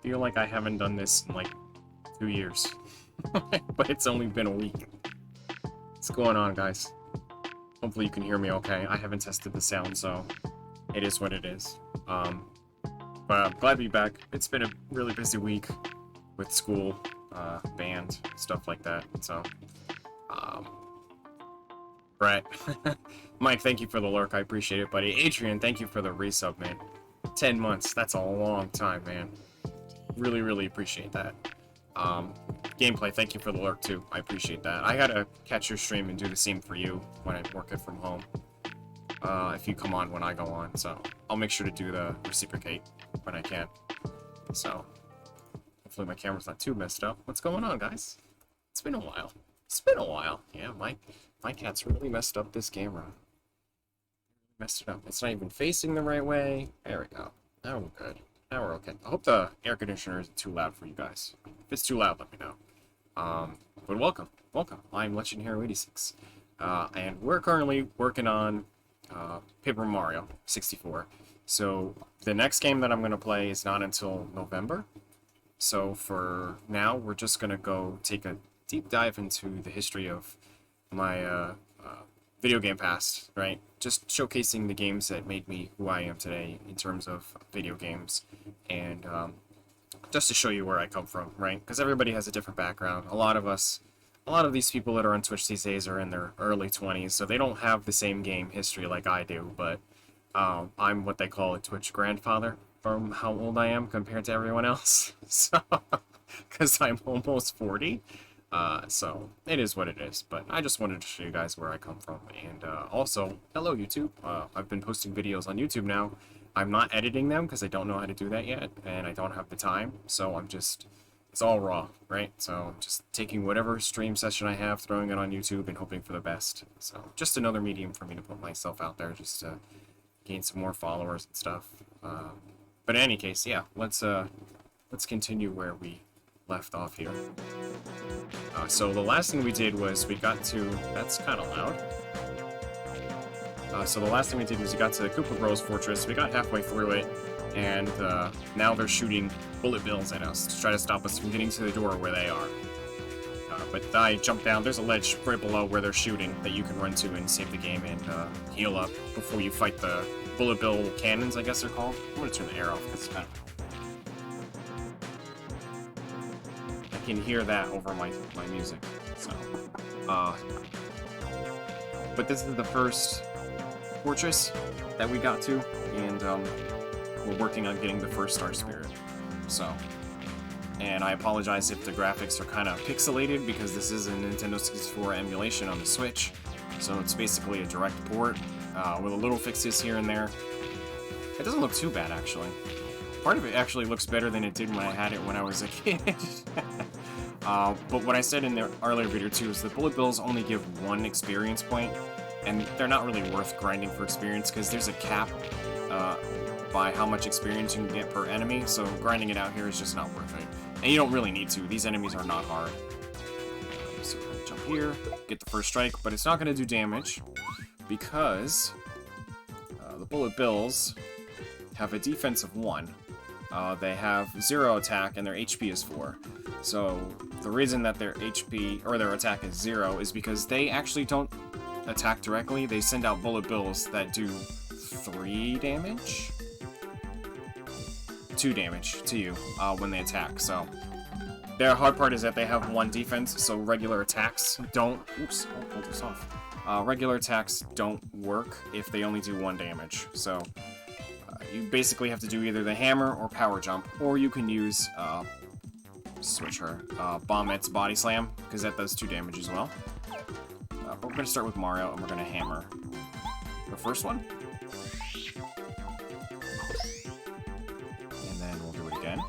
feel like I haven't done this in like 2 years. But it's only been a week. What's going on, guys? Hopefully you can hear me okay. I haven't tested the sound, so it is what it is. But I'm glad to be back. It's been a really busy week with school, band, stuff like that. So, Brett, Mike, thank you for the lurk. I appreciate it, buddy. Adrian, thank you for the resub, man. 10 months. That's a long time, man. Really, really appreciate that. Gameplay, thank you for the lurk, too. I appreciate that. I gotta catch your stream and do the same for you when I work it from home. If you come on when I go on, so I'll make sure to do the reciprocate when I can. So, hopefully my camera's not too messed up. What's going on, guys? It's been a while. It's been a while. Yeah, my cat's really messed up this camera. Messed it up. It's not even facing the right way. There we go. Now we're good. Now we're okay. I hope the air conditioner isn't too loud for you guys. If it's too loud, let me know. But welcome. Welcome. I'm Legend Hero 86. And we're currently working on Paper Mario 64. So the next game that I'm going to play is not until November. So for now, we're just going to go take a deep dive into the history of my video game past, right? Just showcasing the games that made me who I am today in terms of video games, and just to show you where I come from, right? Because everybody has a different background. A lot of these people that are on Twitch these days are in their early 20s, so they don't have the same game history like I do, but I'm what they call a Twitch grandfather from how old I am compared to everyone else. So, because I'm almost 40. So it is what it is, but I just wanted to show you guys where I come from. And also, hello YouTube. I've been posting videos on YouTube now. I'm not editing them because I don't know how to do that yet, and I don't have the time, so it's all raw, right? So I'm just taking whatever stream session I have, throwing it on YouTube, and hoping for the best. So just another medium for me to put myself out there, just to gain some more followers and stuff. But in any case, yeah, let's continue where we left off here. So the last thing we did was we got to... That's kind of loud. So the last thing we did was we got to the Koopa Bros fortress. We got halfway through it, and now they're shooting bullet bills at us to try to stop us from getting to the door where they are. But I jumped down. There's a ledge right below where they're shooting that you can run to and save the game and heal up before you fight the bullet bill cannons, I guess they're called. I'm going to turn the air off because it's kind of... I can hear that over my music, so, but this is the first fortress that we got to, and, we're working on getting the first Star Spirit, so, and I apologize if the graphics are kind of pixelated, because this is a Nintendo 64 emulation on the Switch, so it's basically a direct port, with a little fixes here and there. It doesn't look too bad, actually. Part of it actually looks better than it did when I had it when I was a kid. But what I said in the earlier video too is the bullet bills only give 1 experience point, and they're not really worth grinding for experience because there's a cap by how much experience you can get per enemy, so grinding it out here is just not worth it. And you don't really need to. These enemies are not hard. So we're gonna jump here, get the first strike, but it's not going to do damage because the bullet bills have a defense of 1. They have 0 attack and their HP is 4. So the reason that their HP or their attack is 0 is because they actually don't attack directly. They send out bullet bills that do 3 damage? 2 damage to you when they attack. So the hard part is that they have 1 defense, so regular attacks don't... Oops, I'll pull this off. Regular attacks don't work if they only do 1 damage. So you basically have to do either the hammer or power jump, or you can use, switch her, Bombett's body slam, because that does 2 damage as well. But we're going to start with Mario, and we're going to hammer the first one. And then we'll do it again.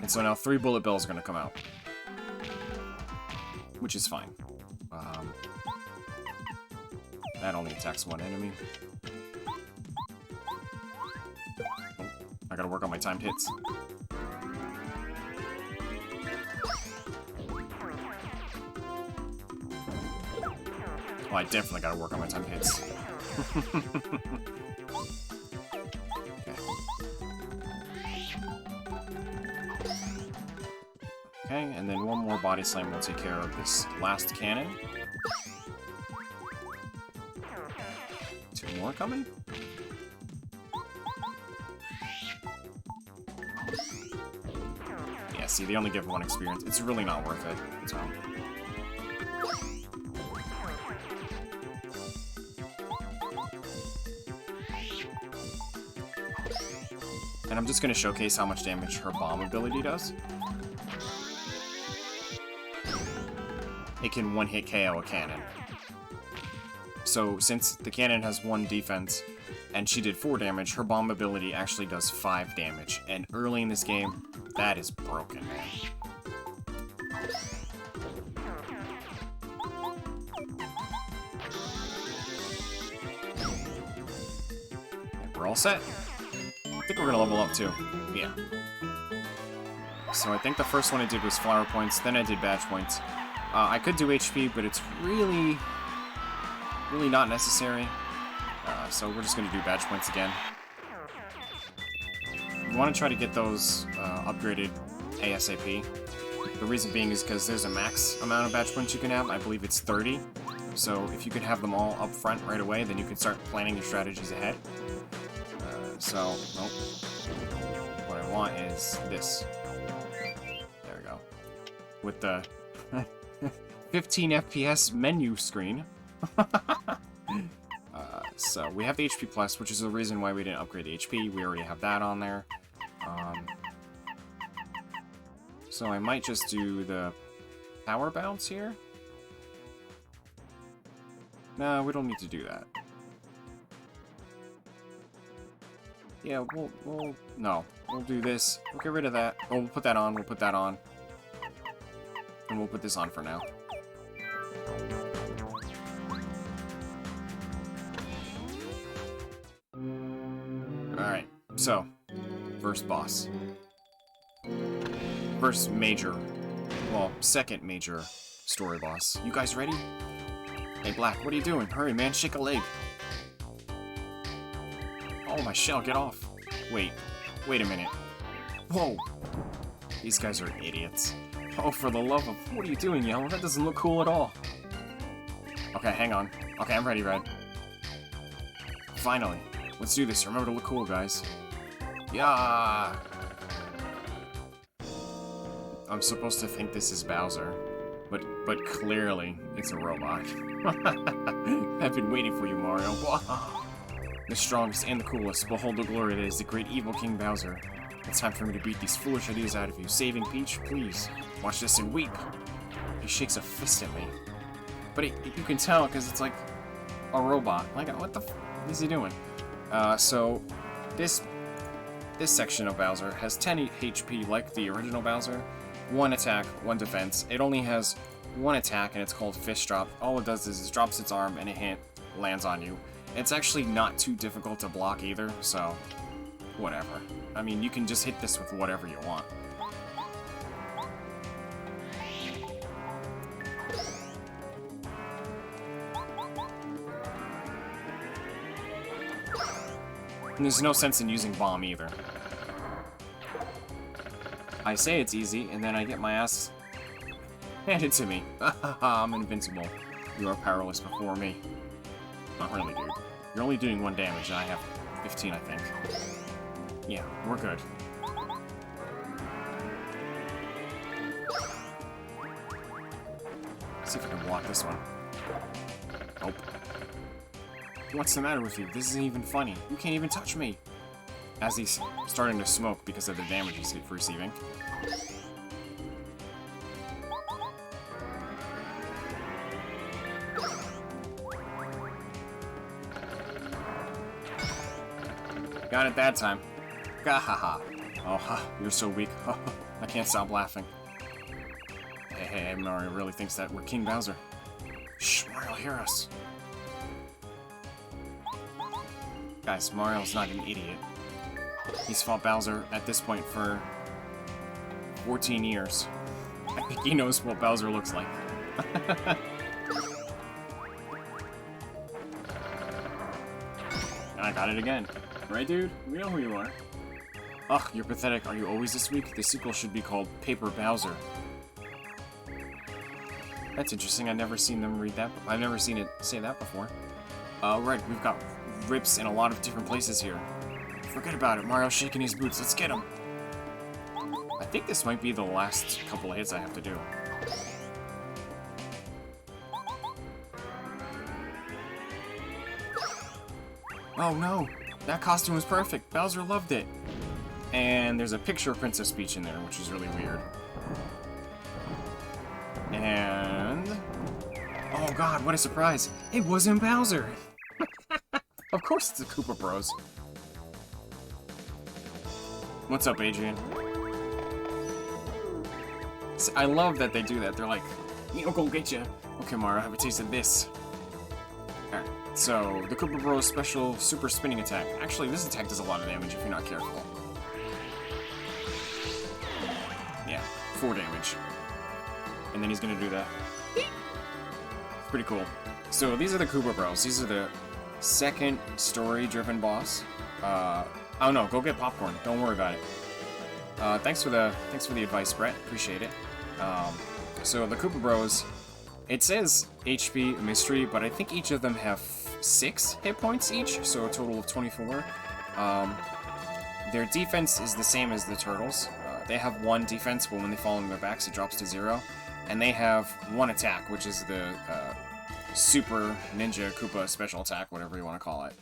And so now 3 bullet bills are going to come out, which is fine. That only attacks 1 enemy. Oh, I gotta work on my timed hits. Oh, I definitely gotta work on my timed hits. Okay, and then one more body slam will take care of this last cannon. 2 more coming? Yeah, see, they only give 1 experience. It's really not worth it, so... And I'm just going to showcase how much damage her bomb ability does. It can one-hit KO a cannon. So, since the cannon has 1 defense, and she did 4 damage, her bomb ability actually does 5 damage. And early in this game, that is broken, man. And we're all set. I think we're gonna level up too. Yeah. So I think the first one I did was flower points, then I did badge points. I could do HP, but it's really not necessary. So we're just gonna do badge points again. We want to try to get those upgraded ASAP. The reason being is because there's a max amount of badge points you can have. I believe it's 30. So if you could have them all up front right away, then you can start planning your strategies ahead. So, nope. What I want is this. There we go. With the 15 FPS menu screen. So, we have the HP Plus, which is the reason why we didn't upgrade the HP. We already have that on there. So I might just do the power bounce here. No, we don't need to do that. Yeah, we'll do this. We'll get rid of that. Oh, we'll put that on, And we'll put this on for now. Alright, so, first boss. First major, well, second major story boss. You guys ready? Hey, Black, what are you doing? Hurry, man, shake a leg. Oh, my shell, get off. Wait a minute. Whoa. These guys are idiots. Oh, for the love of... What are you doing, Yellow? That doesn't look cool at all. Okay, hang on. Okay, I'm ready, Red. Finally. Let's do this. Remember to look cool, guys. Yeah. I'm supposed to think this is Bowser, but clearly it's a robot. I've been waiting for you, Mario. The strongest and the coolest. Behold the glory that is the great evil King Bowser. It's time for me to beat these foolish ideas out of you. Saving Peach, please. Watch this and weep. He shakes a fist at me. But you can tell because it's like a robot. Like, what the f is he doing? So this section of Bowser has 10 HP like the original Bowser. 1 attack, 1 defense. It only has 1 attack and it's called Fish Drop. All it does is it drops its arm and it lands on you. It's actually not too difficult to block either, so whatever. I mean, you can just hit this with whatever you want. And there's no sense in using Bomb either. I say it's easy, and then I get my ass handed to me. I'm invincible. You are powerless before me. Not really, dude. You're only doing 1 damage, and I have 15, I think. Yeah, we're good. Let's see if I can block this one. Nope. What's the matter with you? This isn't even funny. You can't even touch me! As he's starting to smoke because of the damage he's receiving. Got it that time. Gahaha. Oh, ha, you're so weak. I can't stop laughing. Hey, Mario really thinks that we're King Bowser. Shh, Mario, hear us. Guys, Mario's not an idiot. He's fought Bowser at this point for 14 years. I think he knows what Bowser looks like. And I got it again. Right, dude? We know who you are. Ugh, you're pathetic. Are you always this weak? The sequel should be called Paper Bowser. That's interesting. I've never seen them read that. I've never seen it say that before. Right, we've got rips in a lot of different places here. Forget about it. Mario's shaking his boots. Let's get him. I think this might be the last couple of hits I have to do. Oh no! That costume was perfect. Bowser loved it. And there's a picture of Princess Peach in there, which is really weird. And... oh god, what a surprise! It wasn't Bowser! Of course it's the Koopa Bros. What's up, Adrian? I love that they do that. They're like, I'll go get you. Okay, Mario, have a taste of this. Alright, so the Koopa Bros special super spinning attack. Actually, this attack does a lot of damage if you're not careful. Yeah, 4 damage. And then he's gonna do that. Pretty cool. So these are the Koopa Bros. These are the second story-driven boss. Oh no, go get popcorn. Don't worry about it. Thanks for the advice, Brett. Appreciate it. So the Koopa Bros, it says HP mystery, but I think each of them have 6 hit points each, so a total of 24. Their defense is the same as the turtles. They have 1 defense, but when they fall on their backs, it drops to 0. And they have 1 attack, which is the Super Ninja Koopa special attack, whatever you want to call it.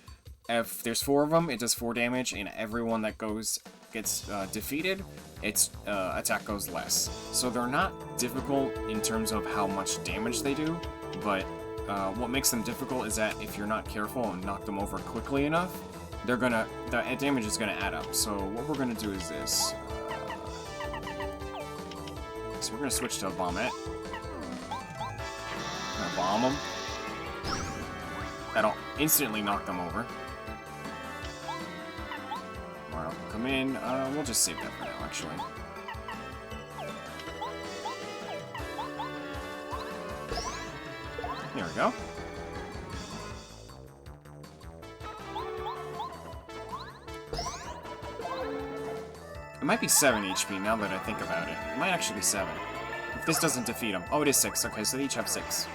If there's 4 of them, it does 4 damage, and everyone that gets defeated, its attack goes less. So they're not difficult in terms of how much damage they do, but what makes them difficult is that if you're not careful and knock them over quickly enough, the damage is gonna add up. So what we're gonna do is this. So we're gonna switch to a bombette. Gonna bomb them. That'll instantly knock them over. Mario, come in. We'll just save that for now, actually. There we go. It might be 7 HP now that I think about it. It might actually be 7. If this doesn't defeat them. Oh, it is 6. Okay, so they each have 6.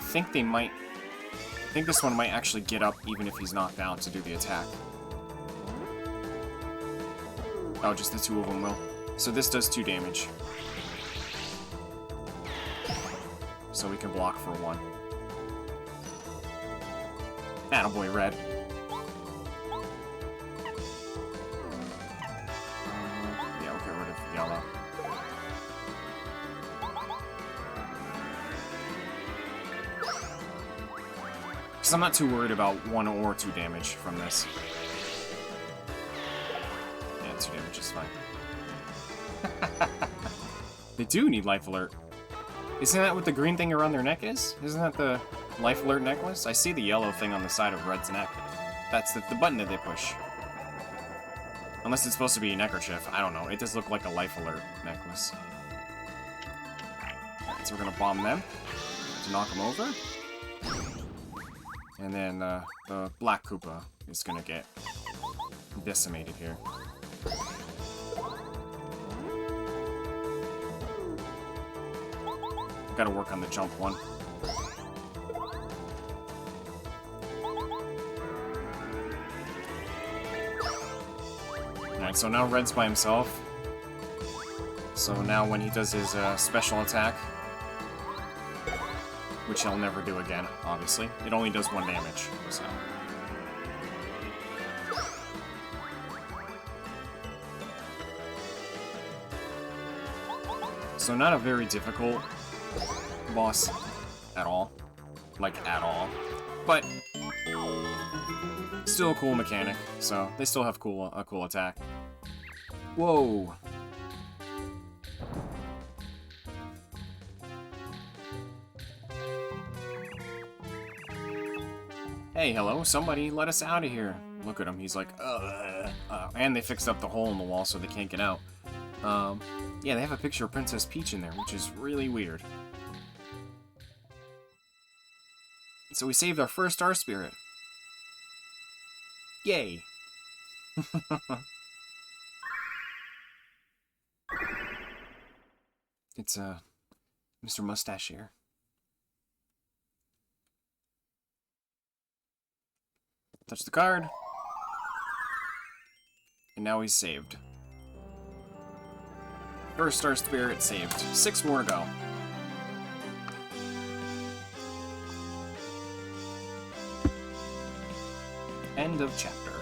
I think this one might actually get up even if he's knocked out to do the attack. Oh, just the 2 of them will. So this does 2 damage. So we can block for 1. Attaboy, red. Yeah, we'll get rid of yellow. Because I'm not too worried about 1 or 2 damage from this. Yeah, 2 damage is fine. They do need life alert. Isn't that what the green thing around their neck is? Isn't that the life alert necklace? I see the yellow thing on the side of Red's neck. That's the button that they push. Unless it's supposed to be a neckerchief. I don't know. It does look like a life alert necklace. Alright, so we're gonna bomb them to knock them over. And then the Black Koopa is gonna get decimated here. Gotta work on the jump one. Alright, so now Red's by himself. So now when he does his special attack, which he'll never do again, obviously, it only does 1 damage, so... So not a very difficult boss at all. Like, at all. But still a cool mechanic, so they still have a cool attack. Whoa! Hey, hello, somebody, let us out of here. Look at him, he's like, and they fixed up the hole in the wall so they can't get out. Yeah, they have a picture of Princess Peach in there, which is really weird. So we saved our first Star Spirit. Yay! It's, Mr. Mustache here. Touch the card. And now he's saved. First Star Spirit saved. 6 more to go. End of chapter.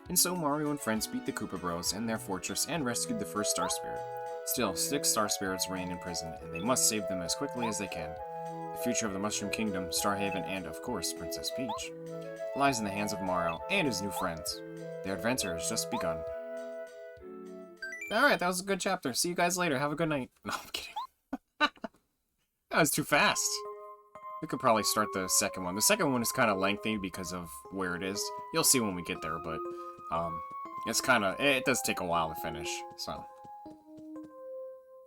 And so Mario and friends beat the Koopa Bros and their fortress and rescued the first Star Spirit. Still, 6 Star Spirits reign in prison, and they must save them as quickly as they can. The future of the Mushroom Kingdom, Starhaven, and, of course, Princess Peach, lies in the hands of Mario and his new friends. Their adventure has just begun. Alright, that was a good chapter. See you guys later. Have a good night. No, I'm kidding. That was too fast. We could probably start the second one. The second one is kind of lengthy because of where it is. You'll see when we get there, but it's kind of, it does take a while to finish, so.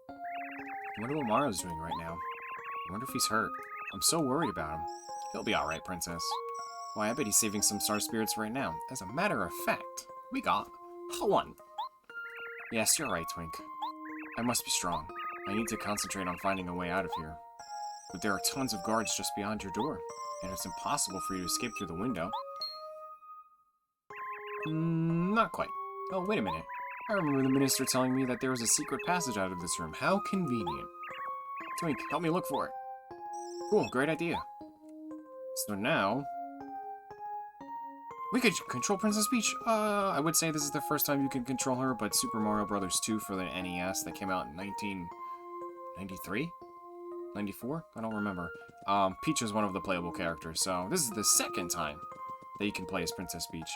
I wonder what Mario's doing right now. I wonder if he's hurt. I'm so worried about him. He'll be alright, Princess. Why, I bet he's saving some Star Spirits right now. As a matter of fact, we got one. Yes, you're right, Twink. I must be strong. I need to concentrate on finding a way out of here. But there are tons of guards just beyond your door, and it's impossible for you to escape through the window. Not quite. Oh, wait a minute. I remember the minister telling me that there was a secret passage out of this room. How convenient. Twink, help me look for it. Cool, great idea. So now, we could control Princess Peach. I would say this is the first time you can control her, but Super Mario Bros. 2 for the NES that came out in 1993? 94? I don't remember. Peach is one of the playable characters, so this is the second time that you can play as Princess Peach.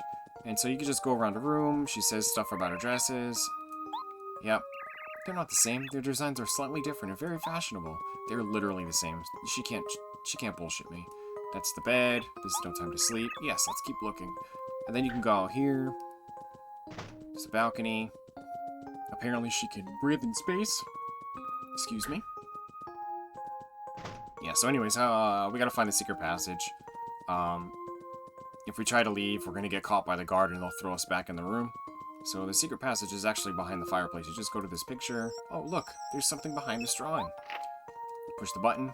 And so you can just go around the room, she says stuff about her dresses. Yep. They're not the same. Their designs are slightly different and very fashionable. They're literally the same. She can't bullshit me. That's the bed. This is no time to sleep. Yes, let's keep looking. And then you can go out here. There's a balcony. Apparently she can breathe in space. Excuse me. Yeah, so anyways, we gotta find the secret passage. If we try to leave, we're gonna get caught by the guard and they'll throw us back in the room. So the secret passage is actually behind the fireplace. You just go to this picture. Oh, look, there's something behind this drawing. Push the button.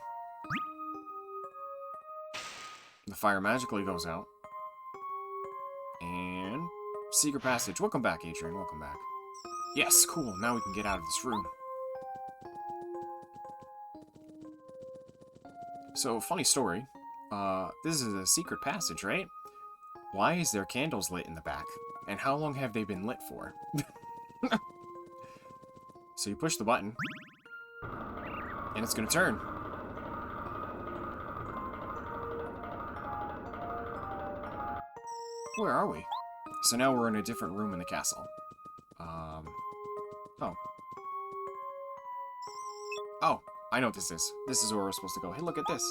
The fire magically goes out. And secret passage. Welcome back, Adrian. Welcome back. Yes, cool. Now we can get out of this room. So, funny story. This is a secret passage, right? Why is there candles lit in the back? And how long have they been lit for? So you push the button. And it's gonna turn. Where are we? So now we're in a different room in the castle. Oh. Oh, I know what this is. This is where we're supposed to go. Hey, look at this.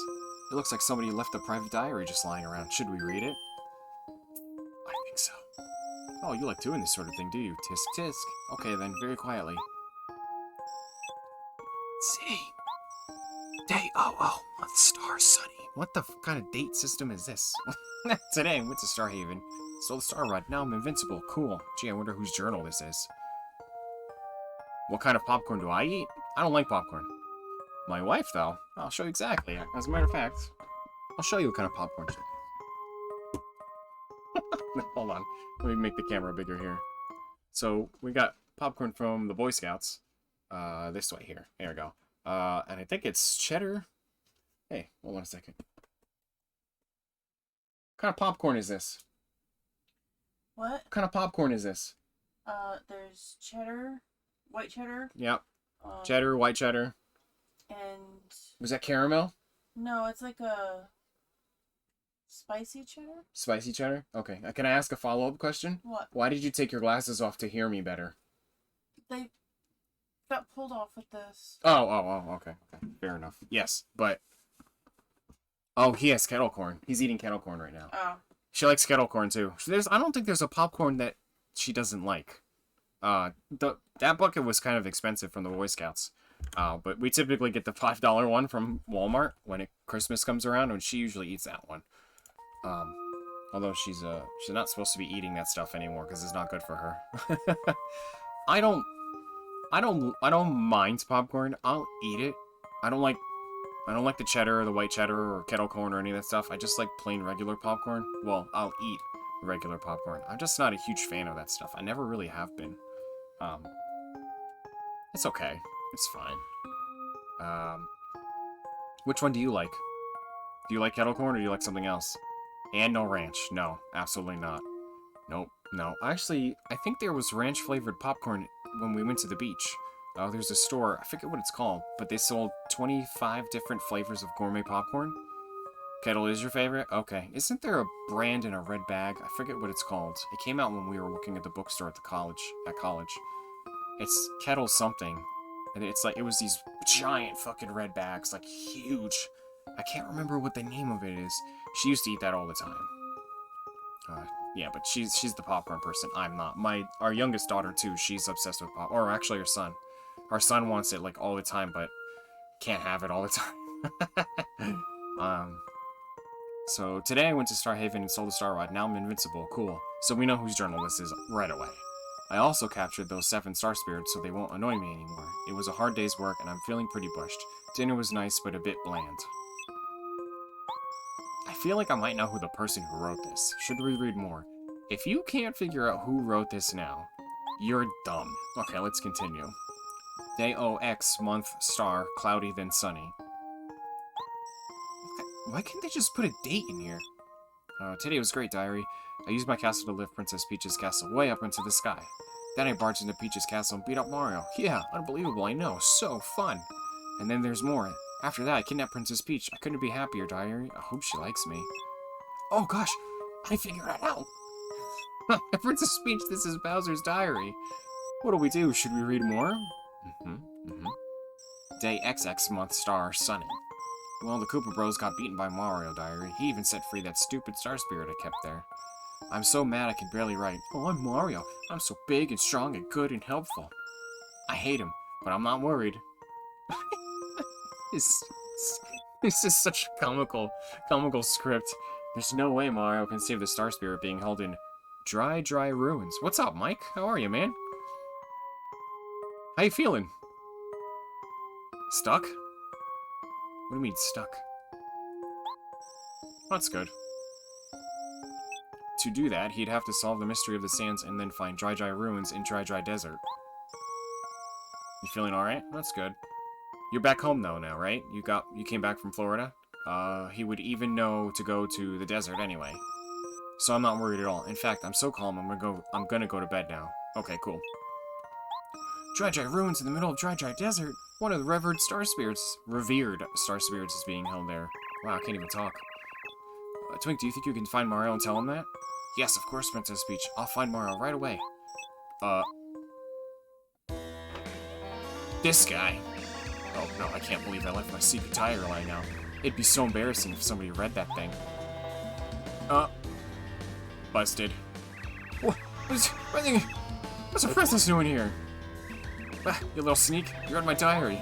It looks like somebody left a private diary just lying around. Should we read it? I think so. Oh, you like doing this sort of thing, do you? Tisk tisk. Okay then, very quietly. See. Day 00 on the star, Sunny. What the kind of date system is this? Today, I went to Starhaven. Stole the Star Rod. Now I'm invincible. Cool. Gee, I wonder whose journal this is. What kind of popcorn do I eat? I don't like popcorn. My wife, though. I'll show you exactly. As a matter of fact, I'll show you what kind of popcorn she likes. Hold on. Let me make the camera bigger here. So, we got popcorn from the Boy Scouts. This way here. There we go. And I think it's cheddar. Hey, hold on a second. What kind of popcorn is this? What kind of popcorn is this? There's cheddar, white cheddar. Yep. Cheddar, white cheddar. And... Was that caramel? No, it's like a spicy cheddar. Spicy cheddar? Okay. Can I ask a follow-up question? What? Why did you take your glasses off to hear me better? They got pulled off with this. Oh, okay. Fair enough. Yes, but... Oh, he has kettle corn. He's eating kettle corn right now. Oh. She likes kettle corn, too. I don't think there's a popcorn that she doesn't like. That bucket was kind of expensive from the Boy Scouts. But we typically get the $5 one from Walmart when Christmas comes around, and she usually eats that one. Although she's not supposed to be eating that stuff anymore because it's not good for her. I don't mind popcorn. I'll eat it. I don't like the cheddar or the white cheddar or kettle corn or any of that stuff. I just like plain regular popcorn. Well, I'll eat regular popcorn. I'm just not a huge fan of that stuff. I never really have been. It's okay. It's fine. Which one do you like? Do you like kettle corn or do you like something else? And no ranch. No, absolutely not. Nope, no. Actually, I think there was ranch-flavored popcorn when we went to the beach. There's a store, I forget what it's called, but they sold 25 different flavors of gourmet popcorn. Kettle is your favorite? Okay. Isn't there a brand in a red bag? I forget what it's called. It came out when we were working at the bookstore at college. It's Kettle something. And it's like, it was these giant fucking red bags, like huge. I can't remember what the name of it is. She used to eat that all the time. Yeah, but she's the popcorn person. I'm not. Our youngest daughter too. She's obsessed with pop. Or actually, her son. Our son wants it like all the time, but can't have it all the time. So today I went to Starhaven and sold the Star Rod. Now I'm invincible. Cool. So we know whose journal this is right away. I also captured those 7 star spirits so they won't annoy me anymore. It was a hard day's work and I'm feeling pretty bushed. Dinner was nice, but a bit bland. I feel like I might know who the person who wrote this. Should we read more? If you can't figure out who wrote this now, you're dumb. Okay, let's continue. Day OX, month, star, cloudy, then sunny. Why can't they just put a date in here? Today was great, diary. I used my castle to lift Princess Peach's castle way up into the sky. Then I barged into Peach's castle and beat up Mario. Yeah, unbelievable, I know. So fun. And then there's more. After that, I kidnapped Princess Peach. I couldn't be happier, diary. I hope she likes me. Oh gosh, I figured it out. Princess Peach, this is Bowser's diary. What do we do? Should we read more? Day XX, month, star, sunny. Well, the Koopa Bros got beaten by Mario, diary. He even set free that stupid star spirit I kept there. I'm so mad I can barely write. Oh, I'm Mario. I'm so big and strong and good and helpful. I hate him, but I'm not worried. This is such a comical script. There's no way Mario can save the star spirit being held in dry ruins. What's up, Mike? How are you, man? How you feeling? Stuck? What do you mean, stuck? That's good. To do that, he'd have to solve the mystery of the sands and then find dry ruins in dry desert. You feeling alright? That's good. You're back home though now, right? You came back from Florida? He would even know to go to the desert anyway. So I'm not worried at all. In fact, I'm so calm I'm gonna go to bed now. Okay, cool. Dry ruins in the middle of dry desert. One of the revered star spirits is being held there. Wow, I can't even talk. Twink, do you think you can find Mario and tell him that? Yes, of course, Princess Peach. I'll find Mario right away. This guy. Oh no, I can't believe I left my secret tire lying out. It'd be so embarrassing if somebody read that thing. Busted. What's the princess doing here? You little sneak, you're in my diary.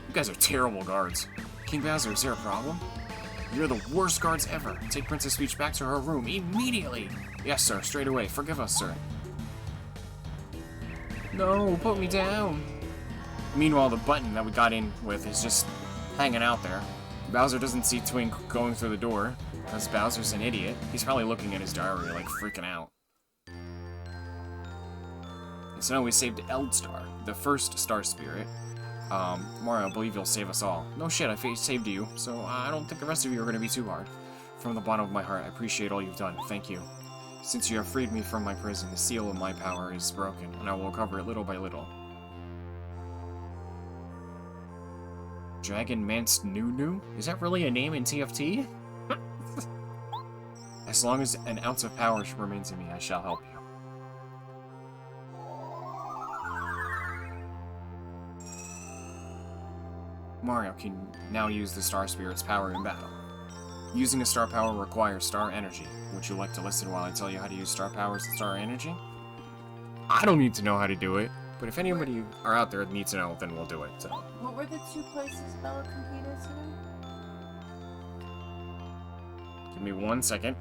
You guys are terrible guards. King Bowser, is there a problem? You're the worst guards ever. Take Princess Peach back to her room immediately. Yes, sir, straight away. Forgive us, sir. No, put me down. Meanwhile, the button that we got in with is just hanging out there. Bowser doesn't see Twink going through the door, because Bowser's an idiot. He's probably looking at his diary, like, freaking out. So now we saved Eldstar, the first star spirit. Mario, I believe you'll save us all. No shit, I saved you, so I don't think the rest of you are going to be too hard. From the bottom of my heart, I appreciate all you've done. Thank you. Since you have freed me from my prison, the seal of my power is broken, and I will recover it little by little. Dragon Mance Nunu? Is that really a name in TFT? As long as an ounce of power remains in me, I shall help you. Mario can now use the Star Spirit's power in battle. Using a star power requires star energy. Would you like to listen while I tell you how to use star powers and star energy? I don't need to know how to do it, but if anybody are out there that needs to know, then we'll do it. So. What were the 2 places Bella competed Give me 1 second.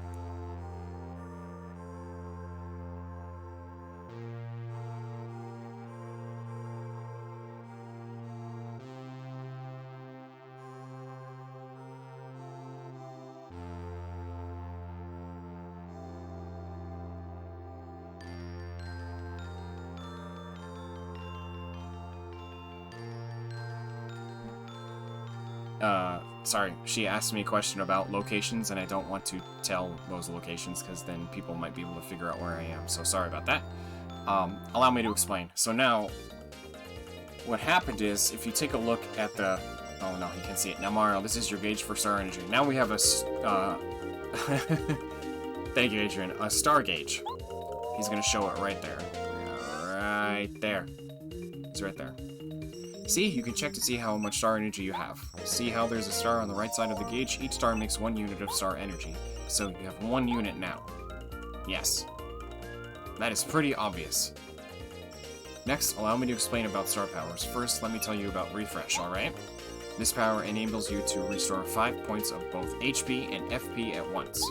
Sorry, she asked me a question about locations, and I don't want to tell those locations, because then people might be able to figure out where I am, so sorry about that. Allow me to explain. So now, what happened is, if you take a look at the... Oh no, you can't see it. Now, Mario, this is your gauge for star energy. Now we have a... Thank you, Adrian. A star gauge. He's gonna show it right there. Right there. It's right there. See, you can check to see how much star energy you have. See how there's a star on the right side of the gauge? Each star makes 1 unit of star energy. So you have 1 unit now. Yes. That is pretty obvious. Next, allow me to explain about star powers. First, let me tell you about Refresh, alright? This power enables you to restore 5 points of both HP and FP at once.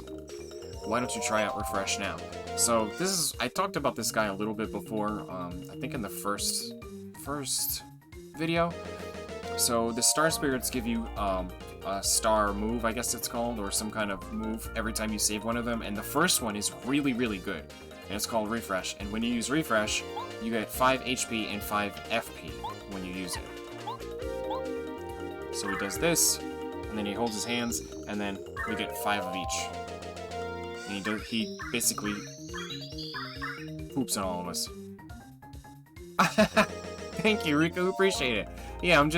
Why don't you try out Refresh now? So, this is... I talked about this guy a little bit before, I think in the first video. So the star spirits give you a star move, I guess it's called, or some kind of move every time you save one of them, and the first one is really, really good, and it's called Refresh. And when you use Refresh, you get 5 HP and 5 FP when you use it. So he does this, and then he holds his hands, and then we get 5 of each. And he basically poops on all of us. Thank you, Rico. Appreciate it. Yeah, I'm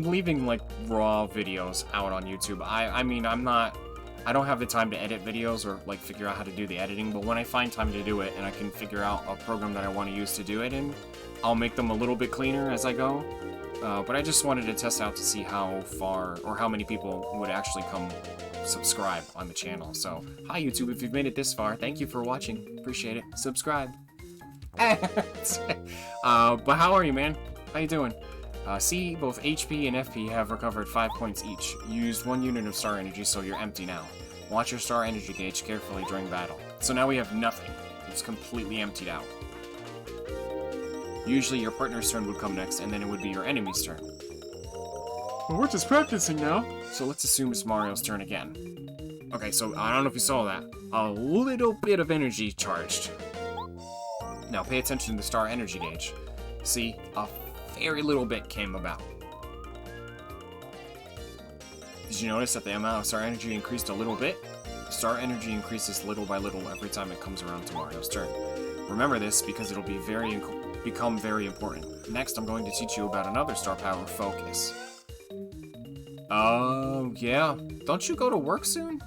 leaving, like, raw videos out on YouTube. I mean, I don't have the time to edit videos or, like, figure out how to do the editing, but when I find time to do it and I can figure out a program that I want to use to do it in, I'll make them a little bit cleaner as I go. But I just wanted to test out to see how far, or how many people would actually come subscribe on the channel. So, hi, YouTube. If you've made it this far, thank you for watching. Appreciate it. Subscribe. But how are you, man? How you doing? See, both HP and FP have recovered 5 points each. You used 1 unit of star energy, so you're empty now. Watch your star energy gauge carefully during battle. So now we have nothing. It's completely emptied out. Usually your partner's turn would come next, and then it would be your enemy's turn. Well, we're just practicing now. So let's assume it's Mario's turn again. Okay, so I don't know if you saw that. A little bit of energy charged. Now pay attention to the star energy gauge. See, a very little bit came about. Did you notice that the amount of star energy increased a little bit? Star energy increases little by little every time it comes around to Mario's turn. Remember this because it'll be become very important. Next, I'm going to teach you about another star power, Focus. Yeah. Don't you go to work soon?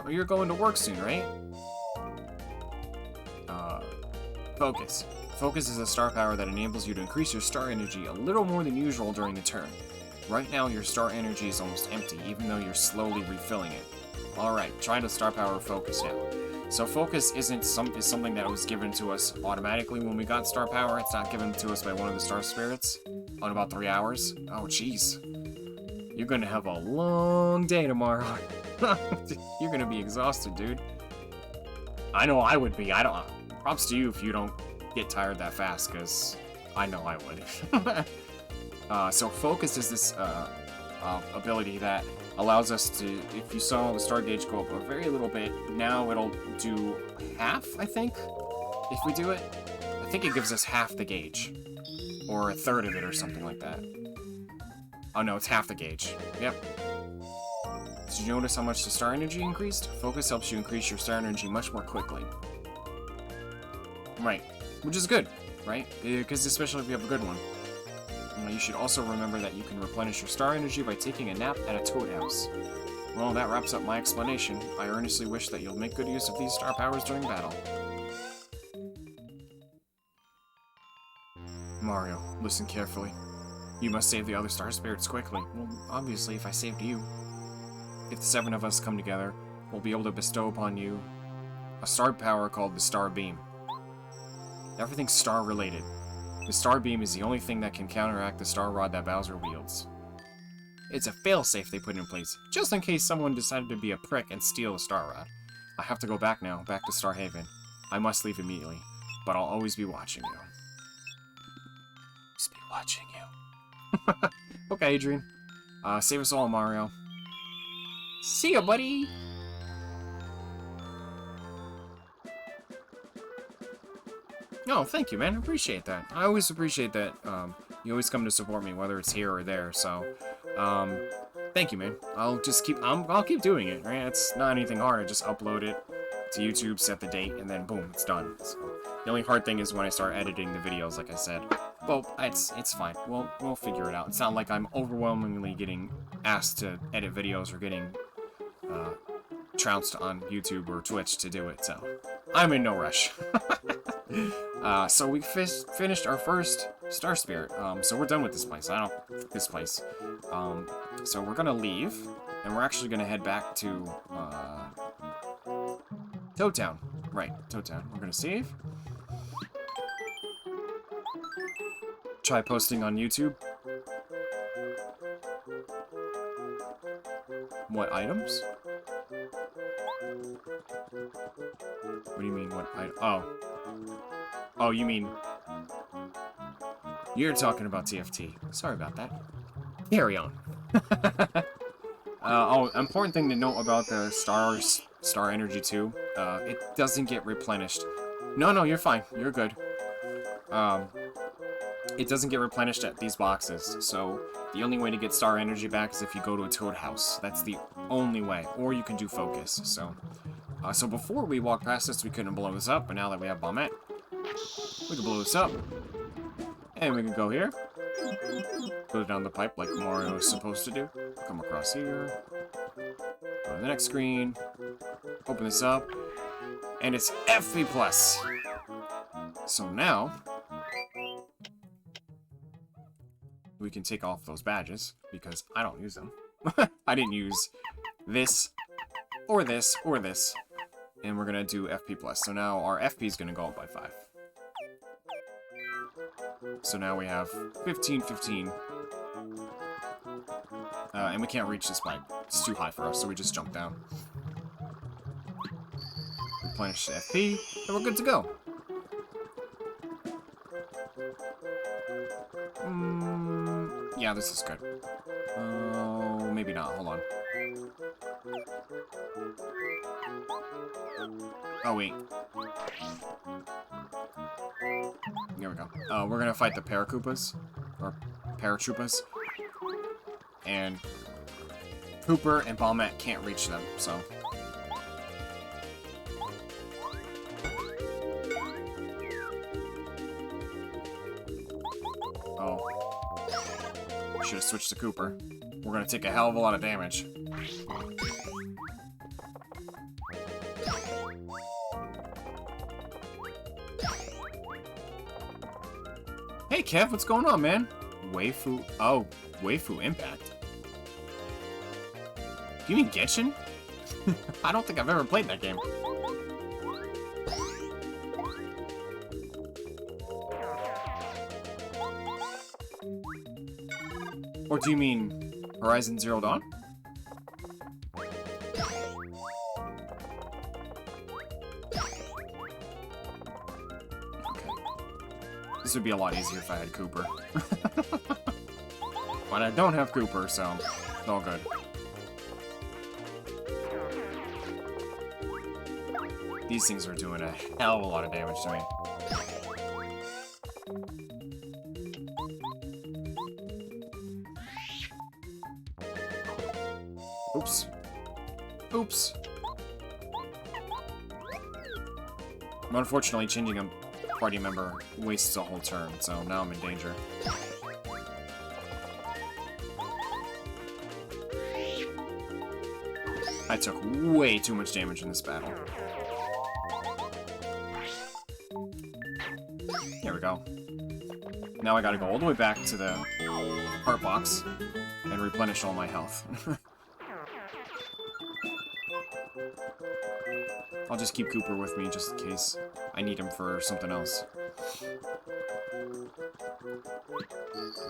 You're going to work soon, right? Focus. Focus is a star power that enables you to increase your star energy a little more than usual during the turn. Right now, your star energy is almost empty, even though you're slowly refilling it. Alright, try the star power Focus now. So Focus is something that was given to us automatically when we got star power. It's not given to us by one of the star spirits on about 3 hours. Oh, jeez. You're gonna have a long day tomorrow. You're gonna be exhausted, dude. I know I would be. Props to you if you don't get tired that fast, because I know I would. So Focus is this ability that allows us to, if you saw the star gauge go up a very little bit, now it'll do half, I think, if we do it. I think it gives us half the gauge, or a third of it, or something like that. Oh no, it's half the gauge. Yep. Did you notice how much the star energy increased? Focus helps you increase your star energy much more quickly. Right, which is good, right? Because especially if you have a good one. You should also remember that you can replenish your star energy by taking a nap at a toad house. Well, that wraps up my explanation. I earnestly wish that you'll make good use of these star powers during battle. Mario, listen carefully. You must save the other star spirits quickly. Well, obviously, if I saved you. If the 7 of us come together, we'll be able to bestow upon you a star power called the Star Beam. Everything's star-related. The Star Beam is the only thing that can counteract the Star Rod that Bowser wields. It's a failsafe they put in place, just in case someone decided to be a prick and steal a Star Rod. I have to go back now, back to Starhaven. I must leave immediately, but I'll always be watching you. Just be watching you. Okay, Adrian. Save us all, Mario. See ya, buddy! Oh, thank you, man. I appreciate that. I always appreciate that, you always come to support me, whether it's here or there, so, thank you, man. I'll keep doing it, right? It's not anything hard. I just upload it to YouTube, set the date, and then boom, it's done. So, the only hard thing is when I start editing the videos, like I said. Well, it's fine. We'll figure it out. It's not like I'm overwhelmingly getting asked to edit videos or getting, trounced on YouTube or Twitch to do it, so I'm in no rush. So we finished our first Star Spirit, so we're done with this place. So we're gonna leave, and we're actually gonna head back to, Toad Town. Right, Toad Town. We're gonna save. Try posting on YouTube. What items? What do you mean, what item? Oh. Oh, you mean... You're talking about TFT. Sorry about that. Carry on. Oh, important thing to note about the Star Energy 2. It doesn't get replenished. No, you're fine. You're good. It doesn't get replenished at these boxes, so the only way to get Star Energy back is if you go to a Toad House. That's the only way. Or you can do Focus, so... so before we walked past this, we couldn't blow this up, but now that we have Bombette, we can blow this up. And we can go here. Put it down the pipe like Mario is supposed to do. Come across here. Go to the next screen. Open this up. And it's FP+. So now... we can take off those badges, because I don't use them. I didn't use this, or this, or this. And we're gonna do FP+. So now our FP is gonna go up by 5. So now we have 15. And we can't reach this pipe. It's too high for us, so we just jump down. Replenish the FP, and we're good to go. Yeah, this is good. Oh, maybe not. Hold on. Oh, wait. There we go. We're gonna fight the Paracoopas. Or Paratroopas. And Cooper and Bombette can't reach them, so... Oh. Should have switched to Cooper. We're gonna take a hell of a lot of damage. Hey Kev, what's going on, man? Waifu... Oh, Waifu Impact. Do you mean Genshin? I don't think I've ever played that game. Or do you mean Horizon Zero Dawn? This would be a lot easier if I had Cooper. But I don't have Cooper, so it's all good. These things are doing a hell of a lot of damage to me. Oops. Oops. Unfortunately, changing a party member wastes a whole turn, so now I'm in danger. I took way too much damage in this battle. There we go. Now I gotta go all the way back to the heart box and replenish all my health. I'll just keep Cooper with me just in case I need him for something else. There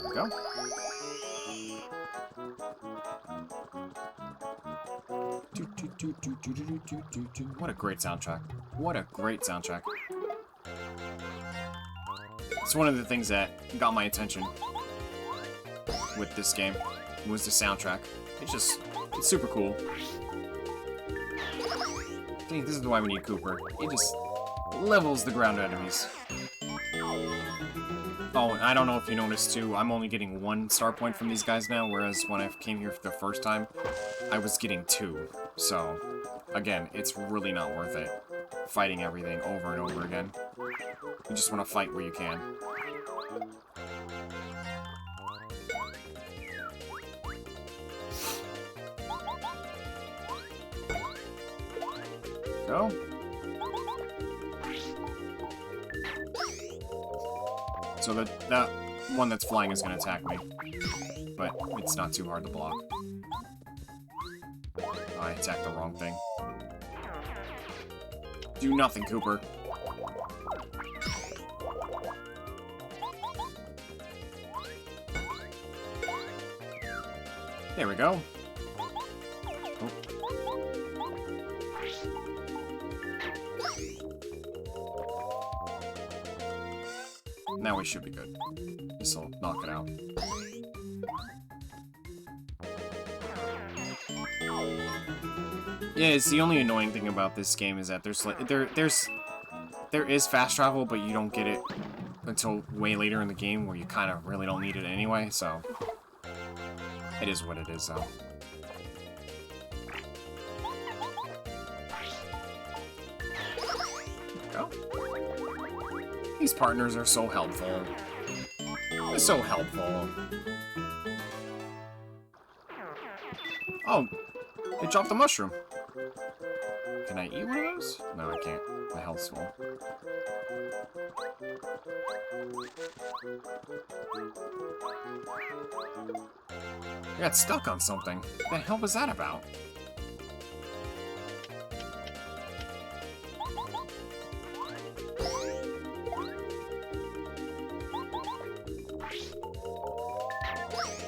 we go. What a great soundtrack. What a great soundtrack. It's one of the things that got my attention with this game, was the soundtrack. It's super cool. See, this is why we need Cooper. He just levels the ground enemies. Oh, and I don't know if you noticed too, I'm only getting 1 star point from these guys now, whereas when I came here for the first time, I was getting 2. So, again, it's really not worth it fighting everything over and over again. You just want to fight where you can. Go. So that one that's flying is going to attack me, but it's not too hard to block. Oh, I attacked the wrong thing. Do nothing, Cooper. There we go. Oh. Now we should be good. This'll knock it out. Yeah, it's the only annoying thing about this game is that there's like there is fast travel, but you don't get it until way later in the game where you kind of really don't need it anyway, so it is what it is, though. Go. These partners are so helpful. They're so helpful. Oh, they dropped the mushroom. Can I eat one of those? No, I can't. My health's full. I got stuck on something. What the hell was that about?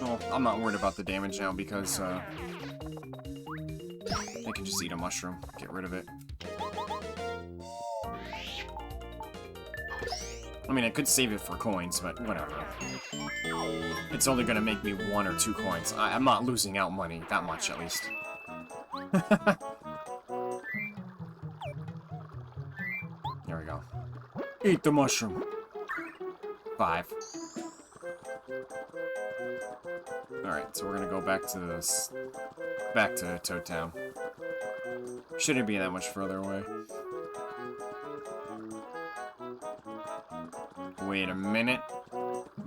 Well, I'm not worried about the damage now because, I can just eat a mushroom. Get rid of it. I mean, I could save it for coins, but whatever. It's only gonna make me 1 or 2 coins. I'm not losing out money, that much at least. There we go. Eat the mushroom. 5. Alright, so we're gonna go back to this. Back to Toad Town. Shouldn't be that much further away. Wait a minute.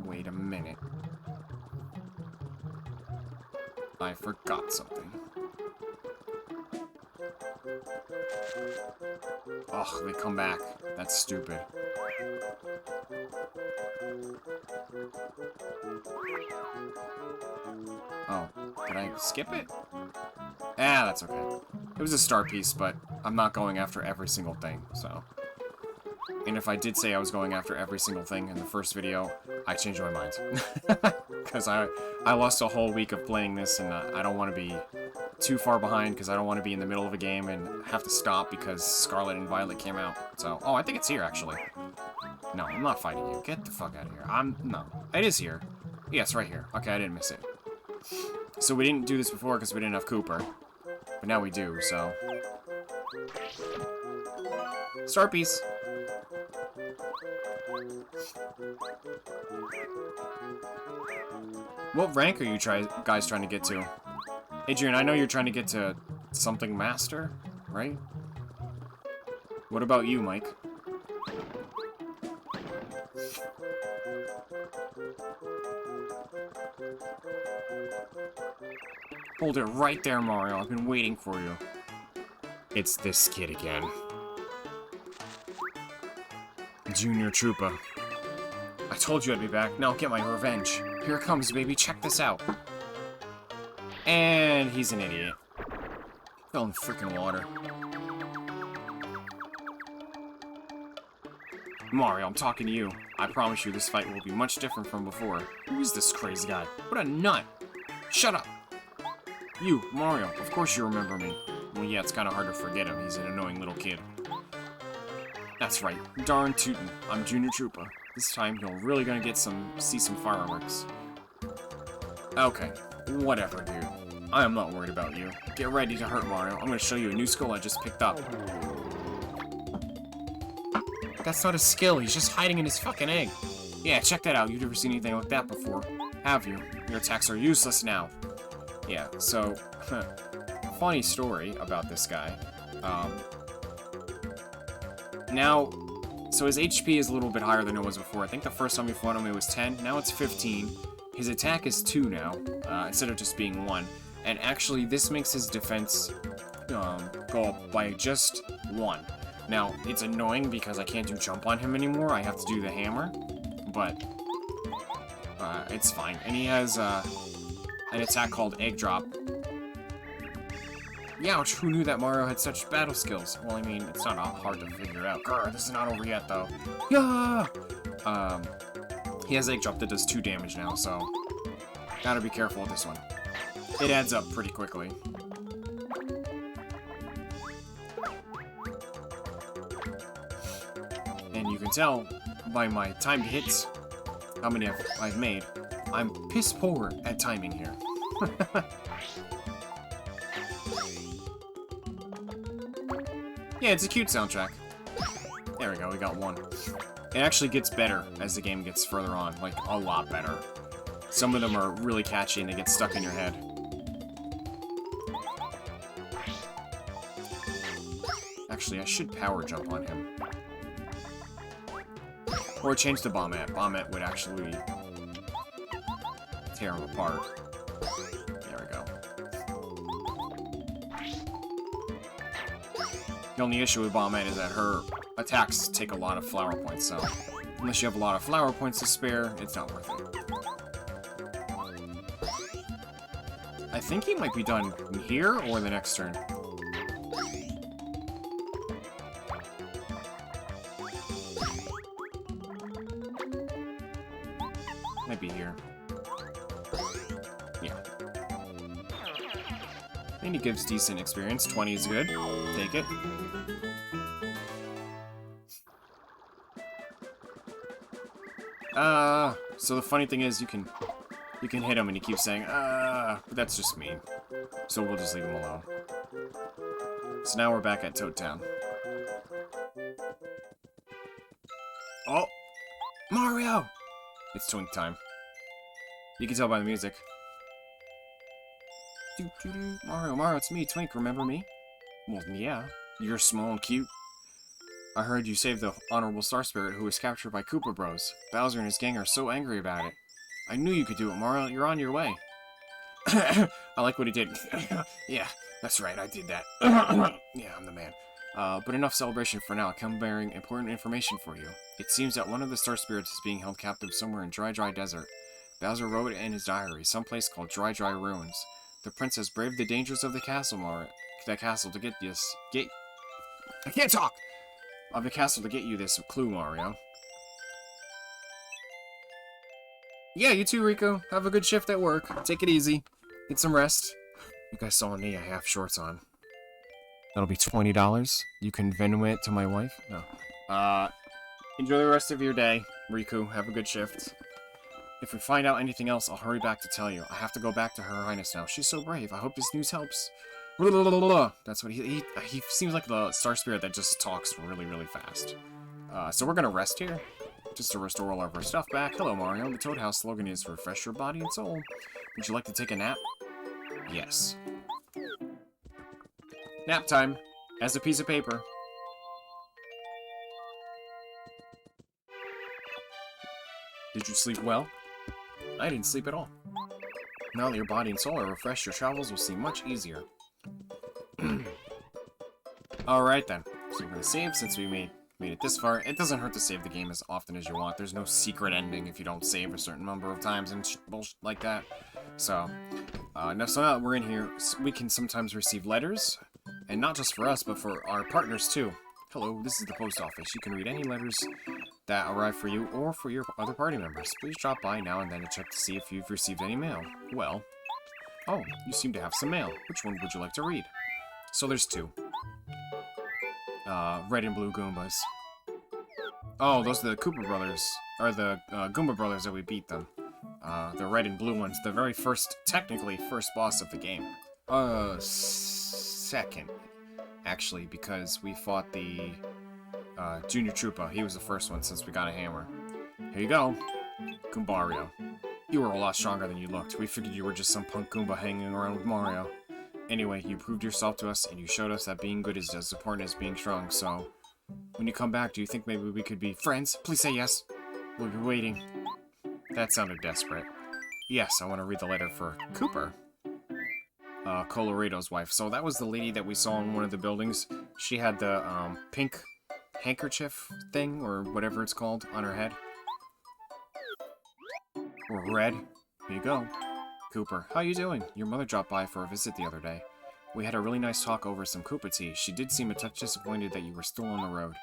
Wait a minute. I forgot something. Oh, they come back. That's stupid. Oh, did I skip it? Ah, that's okay. It was a star piece, but I'm not going after every single thing, so. And if I did say I was going after every single thing in the first video, I changed my mind. Because I lost a whole week of playing this, and I don't want to be too far behind, because I don't want to be in the middle of a game and have to stop because Scarlet and Violet came out. So, oh, I think it's here, actually. No, I'm not fighting you. Get the fuck out of here. No. It is here. Yeah, it's right here. Okay, I didn't miss it. So we didn't do this before because we didn't have Cooper. But now we do, so. Star piece. What rank are you guys trying to get to? Adrian, I know you're trying to get to something master, right? What about you, Mike? Hold it right there, Mario. I've been waiting for you. It's this kid again. Junior Troopa. I told you I'd be back. Now get my revenge. Here it comes, baby. Check this out. And he's an idiot. Fell in freaking water. Mario, I'm talking to you. I promise you this fight will be much different from before. Who is this crazy guy? What a nut! Shut up! You, Mario, of course you remember me. Well, yeah, it's kind of hard to forget him. He's an annoying little kid. That's right. Darn tootin'. I'm Junior Troopa. This time, you're really gonna get see some fireworks. Okay. Whatever, dude. I am not worried about you. Get ready to hurt, Mario. I'm gonna show you a new skill I just picked up. That's not a skill. He's just hiding in his fucking egg. Yeah, check that out. You've never seen anything like that before. Have you? Your attacks are useless now. Yeah, so... funny story about this guy. Now, so his HP is a little bit higher than it was before. I think the first time we fought him it was 10, now it's 15. His attack is 2 now, instead of just being 1. And actually, this makes his defense go up by just 1. Now, it's annoying because I can't do jump on him anymore, I have to do the hammer, but it's fine. And he has an attack called Egg Drop. Youch, who knew that Mario had such battle skills? Well, I mean, it's not hard to figure out. Grr, this is not over yet, though. Yeah! He has Egg Drop that does 2 damage now, so... gotta be careful with this one. It adds up pretty quickly. And you can tell by my timed hits how many I've made. I'm piss poor at timing here. Yeah, it's a cute soundtrack. There we go, we got 1. It actually gets better as the game gets further on, like, a lot better. Some of them are really catchy and they get stuck in your head. Actually, I should power jump on him. Or change to Bombette. Bombette would actually tear him apart. There we go. The only issue with Bombette is that her attacks take a lot of flower points, so unless you have a lot of flower points to spare, it's not worth it. I think he might be done here or the next turn. Might be here. Yeah. And he gives decent experience. 20 is good. Take it. So the funny thing is you can hit him and he keeps saying, but that's just mean. So we'll just leave him alone. So now we're back at Toad Town. Oh! Mario! It's Twink time. You can tell by the music. Mario, it's me, Twink, remember me? Well, yeah. You're small and cute. I heard you saved the Honorable Star Spirit who was captured by Koopa Bros. Bowser and his gang are so angry about it. I knew you could do it, Mario. You're on your way. I like what he did. Yeah, that's right, I did that. Yeah, I'm the man. But enough celebration for now. I'm bearing important information for you. It seems that one of the Star Spirits is being held captive somewhere in Dry Desert. Bowser wrote it in his diary, someplace called Dry Ruins. The princess braved the dangers of the castle, to get this... I can't talk! Of the castle to get you this clue, Mario. Yeah, you too, Rico. Have a good shift at work. Take it easy. Get some rest. You guys saw me, I have shorts on. That'll be $20. You can Venmo it to my wife. No. Enjoy the rest of your day, Riku. Have a good shift. If we find out anything else, I'll hurry back to tell you. I have to go back to Her Highness now. She's so brave. I hope this news helps. That's what he seems like the Star Spirit that just talks really, really fast. So we're gonna rest here, just to restore all of our stuff back. Hello, Mario. The Toad House slogan is refresh your body and soul. Would you like to take a nap? Yes. Nap time. As a piece of paper. Did you sleep well? I didn't sleep at all. Now that your body and soul are refreshed, your travels will seem much easier. Alright then. So we're gonna save since we made it this far. It doesn't hurt to save the game as often as you want. There's no secret ending if you don't save a certain number of times and bullshit like that. So, now that we're in here, we can sometimes receive letters. And not just for us, but for our partners too. Hello, this is the post office. You can read any letters that arrive for you or for your other party members. Please drop by now and then to check to see if you've received any mail. Well, oh, you seem to have some mail. Which one would you like to read? So there's two. Red and blue Goombas. Oh, those are the Koopa Brothers. Or the Goomba Brothers that we beat them. The red and blue ones. The very first, technically, first boss of the game. Second. Actually, because we fought the Junior Troopa. He was the first one since we got a hammer. Here you go. Goombario. You were a lot stronger than you looked. We figured you were just some punk Goomba hanging around with Mario. Anyway, you proved yourself to us, and you showed us that being good is as important as being strong, so... When you come back, do you think maybe we could be friends? Please say yes. We'll be waiting. That sounded desperate. Yes, I want to read the letter for Cooper. Colorado's wife. So that was the lady that we saw in one of the buildings. She had the, pink handkerchief thing, or whatever it's called, on her head. Or red. Here you go. Cooper, how you doing? Your mother dropped by for a visit the other day. We had a really nice talk over some Koopa tea. She did seem a touch disappointed that you were still on the road.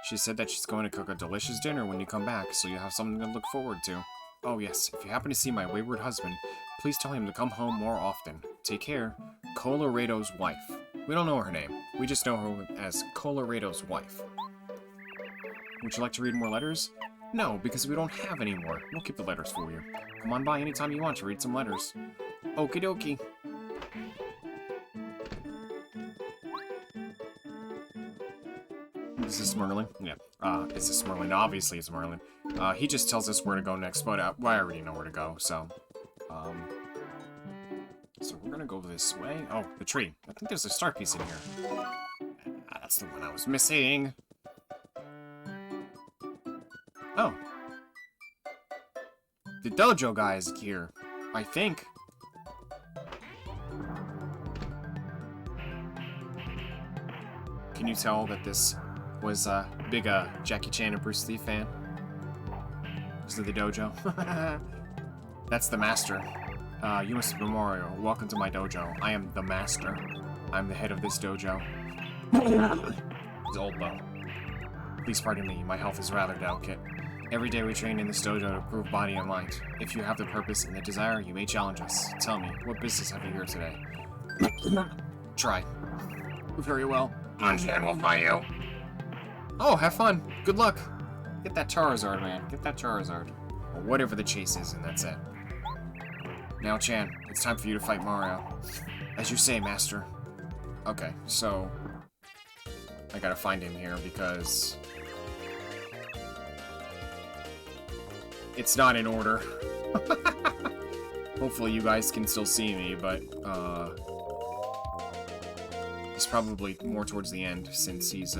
She said that she's going to cook a delicious dinner when you come back, so you'll have something to look forward to. Oh yes, if you happen to see my wayward husband, please tell him to come home more often. Take care. Colorado's wife. We don't know her name. We just know her as Colorado's wife. Would you like to read more letters? No, because we don't have any more. We'll keep the letters for you. Come on by anytime you want to read some letters. Okie dokie. Is this Merlin? Yeah. Is this Merlin? Obviously it's Merlin. He just tells us where to go next, but I already know where to go, so... So we're gonna go this way. Oh, the tree. I think there's a star piece in here. That's the one I was missing. Oh. The dojo guy is here. I think. Can you tell that this was a big Jackie Chan and Bruce Lee fan? This is the dojo. That's the master. You must be Mario. Welcome to my dojo. I am the master. I'm the head of this dojo. It's old though. Please pardon me, my health is rather delicate. Every day we train in this dojo to improve body and mind. If you have the purpose and the desire, you may challenge us. Tell me, what business have you here today? Try. Very well. Munchkin will fight you. Oh, have fun. Good luck. Get that Charizard, man. Get that Charizard. Or whatever the chase is, and that's it. Now, Chan, it's time for you to fight Mario. As you say, Master. Okay, so... I gotta find him here, because... it's not in order. Hopefully you guys can still see me, but, he's probably more towards the end, since he's,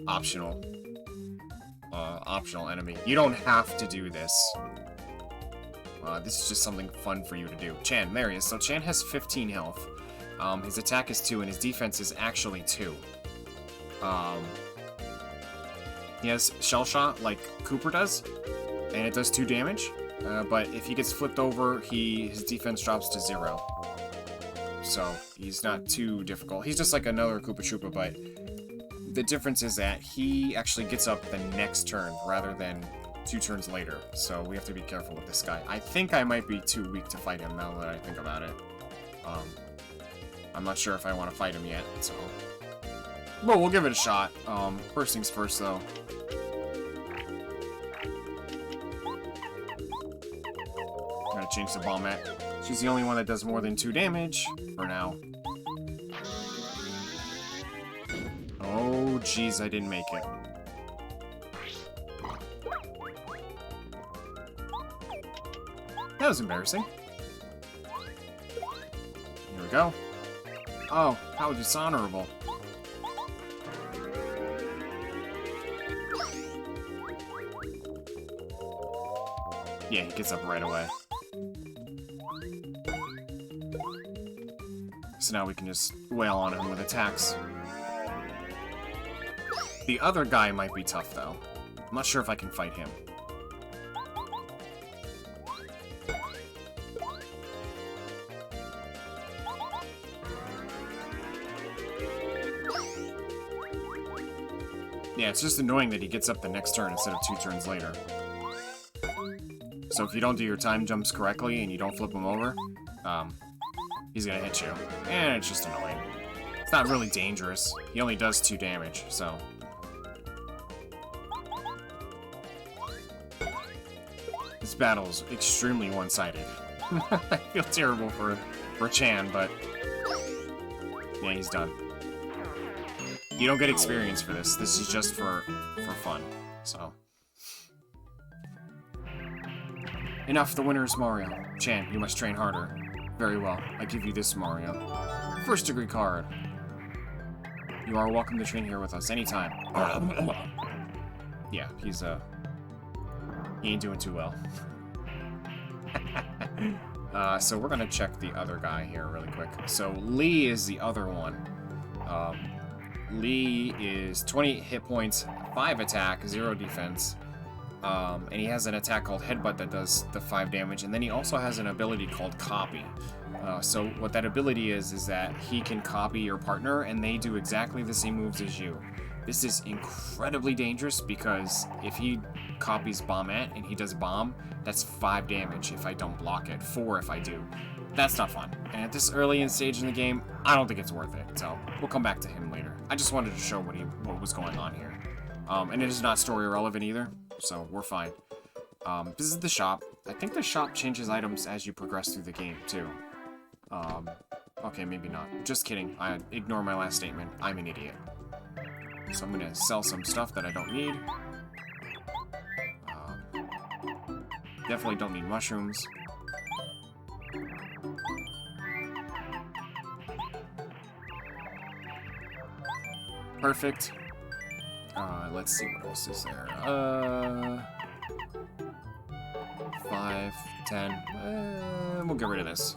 optional. Optional enemy. You don't have to do this. This is just something fun for you to do. Chan, there he is. So Chan has 15 health. His attack is 2, and his defense is actually 2. He has Shell Shot, like Cooper does, and it does 2 damage. But if he gets flipped over, his defense drops to 0. So, he's not too difficult. He's just like another Koopa Troopa, but the difference is that he actually gets up the next turn, rather than 2 turns later, so we have to be careful with this guy. I think I might be too weak to fight him now that I think about it. I'm not sure if I want to fight him yet, so... But we'll give it a shot. First things first, though. Gotta change the bombette. She's the only one that does more than 2 damage, for now. Oh, jeez, I didn't make it. That was embarrassing. Here we go. Oh, how dishonorable. Yeah, he gets up right away. So now we can just wail on him with attacks. The other guy might be tough, though. I'm not sure if I can fight him. Yeah, it's just annoying that he gets up the next turn instead of 2 turns later. So if you don't do your time jumps correctly and you don't flip him over, he's gonna hit you. And it's just annoying. It's not really dangerous. He only does 2 damage, so... This battle is extremely one-sided. I feel terrible for Chan, but... Yeah, he's done. You don't get experience for this. This is just for fun, so... Enough, the winner is Mario. Chan, you must train harder. Very well, I give you this, Mario. First degree card. You are welcome to train here with us anytime. Yeah, he's, he ain't doing too well. So we're gonna check the other guy here really quick. So Lee is the other one. Lee is 20 hit points, 5 attack, 0 defense. And he has an attack called Headbutt that does the 5 damage, and then he also has an ability called Copy. So what that ability is that he can copy your partner, and they do exactly the same moves as you. This is incredibly dangerous because if he copies Bombette and he does Bomb, that's 5 damage if I don't block it, 4 if I do. That's not fun. And at this early stage in the game, I don't think it's worth it, so we'll come back to him later. I just wanted to show what was going on here. And it is not story relevant either, so we're fine. This is the shop. I think the shop changes items as you progress through the game, too. Okay, maybe not. Just kidding. I ignore my last statement. I'm an idiot. So I'm gonna sell some stuff that I don't need. Definitely don't need mushrooms. Perfect. Let's see what else is there. 5, 10. We'll get rid of this.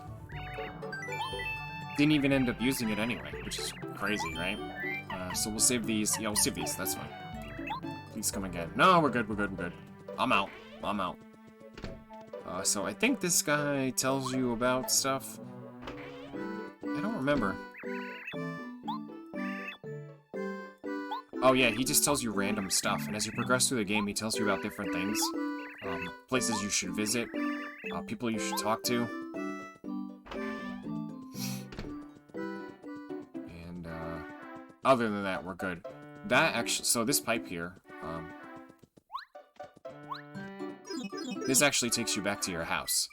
Didn't even end up using it anyway, which is crazy, right? So we'll save these. Yeah, we'll save these. That's fine. Please come again. No, we're good. We're good. We're good. I'm out. I'm out. So I think this guy tells you about stuff. I don't remember. Oh yeah, he just tells you random stuff, and as you progress through the game, he tells you about different things. Places you should visit, people you should talk to. And, other than that, we're good. That actually, so this pipe here, this actually takes you back to your house.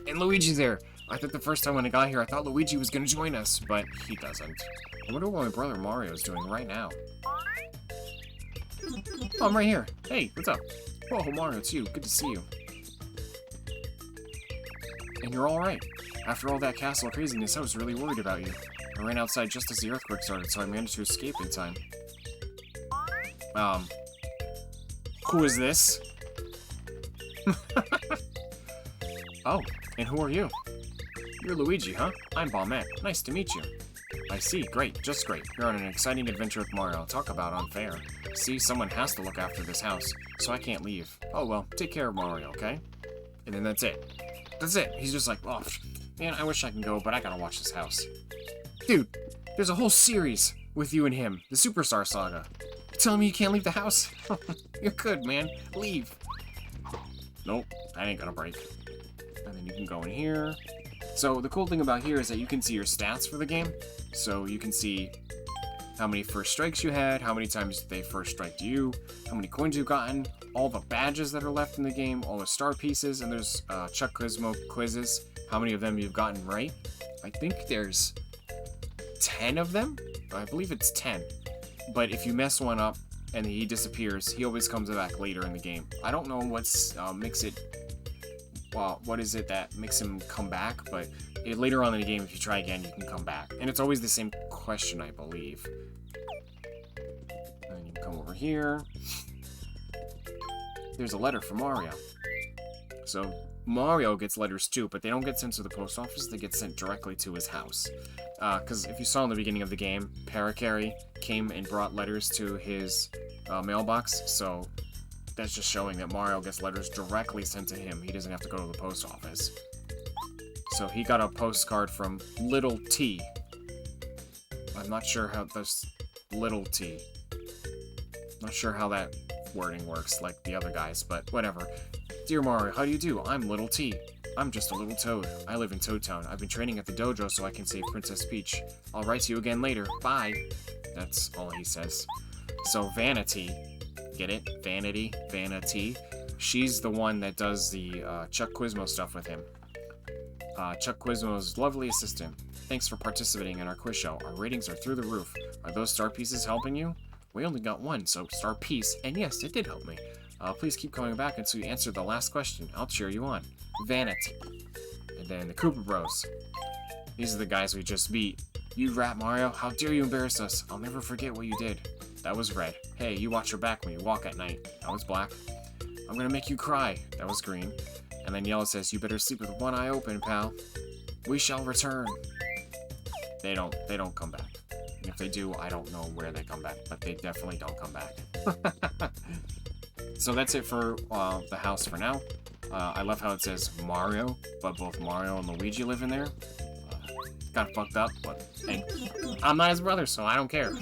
And Luigi's there! I thought the first time when I got here, I thought Luigi was gonna join us, but he doesn't. I wonder what my brother Mario's doing right now. Oh, I'm right here. Hey, what's up? Oh, Mario, it's you. Good to see you. And you're alright. After all that castle craziness, I was really worried about you. I ran outside just as the earthquake started, so I managed to escape in time. Who is this? Oh, and who are you? You're Luigi, huh? I'm Bombette. Nice to meet you. I see. Great. Just great. You're on an exciting adventure with Mario. Talk about unfair. See, someone has to look after this house, so I can't leave. Oh well, take care of Mario, okay? And then that's it. That's it. He's just like, oh, man, I wish I can go, but I gotta watch this house. Dude, there's a whole series with you and him. The Superstar Saga. You're telling me you can't leave the house? You're good, man. Leave. Nope. That ain't gonna break. And then you can go in here. So the cool thing about here is that you can see your stats for the game. So you can see how many first strikes you had, how many times they first striked you, how many coins you've gotten, all the badges that are left in the game, all the star pieces, and there's Chuck Gizmo quizzes, how many of them you've gotten right. I think there's 10 of them. I believe it's 10. But if you mess one up and he disappears, he always comes back later in the game. I don't know what's what is it that makes him come back, but later on in the game, if you try again, you can come back. And it's always the same question, I believe. And you can come over here. There's a letter from Mario. So Mario gets letters too, but they don't get sent to the post office, they get sent directly to his house. Because if you saw in the beginning of the game, Parakarry came and brought letters to his mailbox, so that's just showing that Mario gets letters directly sent to him. He doesn't have to go to the post office. So he got a postcard from Little T. I'm not sure how this Little T. Not sure how that wording works like the other guys, but whatever. Dear Mario, how do you do? I'm Little T. I'm just a little toad. I live in Toad Town. I've been training at the dojo so I can save Princess Peach. I'll write to you again later. Bye. That's all he says. So Vanity, get it? Vanity, Vanity. She's the one that does the Chuck Quizmo stuff with him. Chuck Quizmo's lovely assistant. Thanks for participating in our quiz show. Our ratings are through the roof. Are those star pieces helping you? We only got one, so star piece, and yes, it did help me. Please keep coming back until you answer the last question. I'll cheer you on. Vanity. And then the Koopa Bros. These are the guys we just beat. You rat, Mario. How dare you embarrass us? I'll never forget what you did. That was red. Hey, you watch your back when you walk at night. That was black. I'm gonna make you cry. That was green. And then yellow says, you better sleep with one eye open, pal. We shall return. They don't come back. And if they do, I don't know where they come back, but they definitely don't come back. So that's it for the house for now. I love how it says Mario, but both Mario and Luigi live in there. Got fucked up, but hey, I'm not his brother, so I don't care.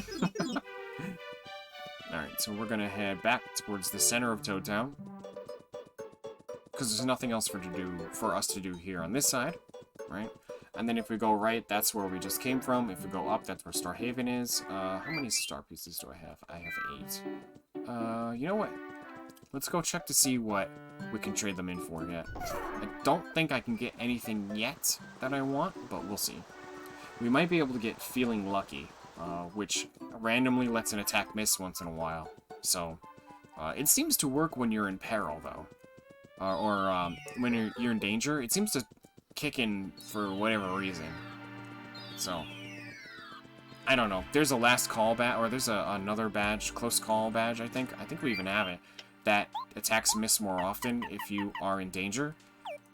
Alright, so we're gonna head back towards the center of Toad Town. Because there's nothing else for us to do here on this side, right? And then if we go right, that's where we just came from. If we go up, that's where Starhaven is. How many star pieces do I have? I have 8. You know what? Let's go check to see what we can trade them in for yet. I don't think I can get anything yet that I want, but we'll see. We might be able to get Feeling Lucky, which randomly lets an attack miss once in a while. So, it seems to work when you're in peril, though. Or when you're in danger. It seems to kick in for whatever reason. So, I don't know. There's a last call badge, or there's another badge, close call badge, I think. I think we even have it. That attacks miss more often if you are in danger.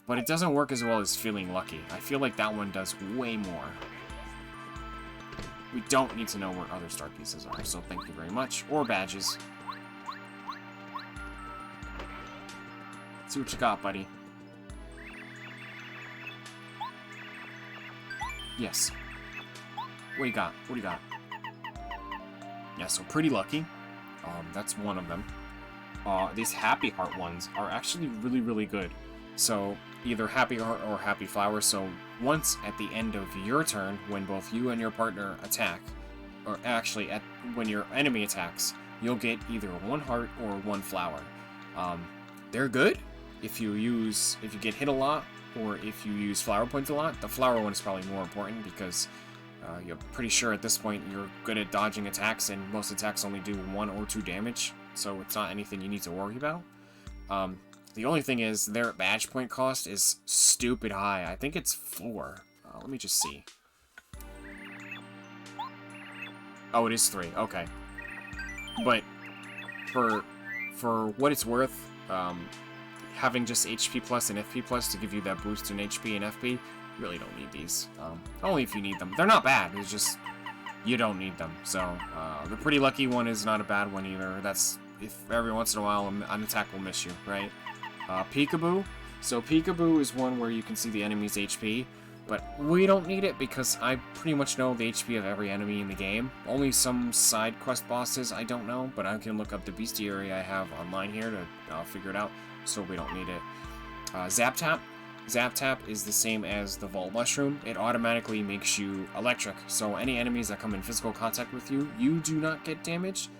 But it doesn't work as well as Feeling Lucky. I feel like that one does way more. We don't need to know where other star pieces are, so thank you very much. Or badges. See what you got, buddy. Yes. What do you got? What do you got? Yeah, so Pretty Lucky. That's one of them. These Happy Heart ones are actually really, really good. So, either Happy Heart or Happy Flower. So, once at the end of your turn, when both you and your partner attack, or actually, when your enemy attacks, you'll get either one heart or one flower. They're good if you get hit a lot, or if you use flower points a lot. The flower one is probably more important because you're pretty sure at this point you're good at dodging attacks, and most attacks only do 1 or 2 damage, so it's not anything you need to worry about. The only thing is their badge point cost is stupid high. I think it's 4. Let me just see. Oh, it is 3. Okay. But for what it's worth, having just HP plus and FP plus to give you that boost in HP and FP, you really don't need these. Only if you need them. They're not bad. It's just you don't need them. So the Pretty Lucky one is not a bad one either. That's if every once in a while an attack will miss you, right? Peekaboo. So Peekaboo is one where you can see the enemy's HP, but we don't need it because I pretty much know the HP of every enemy in the game. Only some side quest bosses I don't know, but I can look up the bestiary I have online here to figure it out, so we don't need it. Zap Tap. Zap Tap is the same as the Vault Mushroom. It automatically makes you electric, so any enemies that come in physical contact with you, you do not get damaged,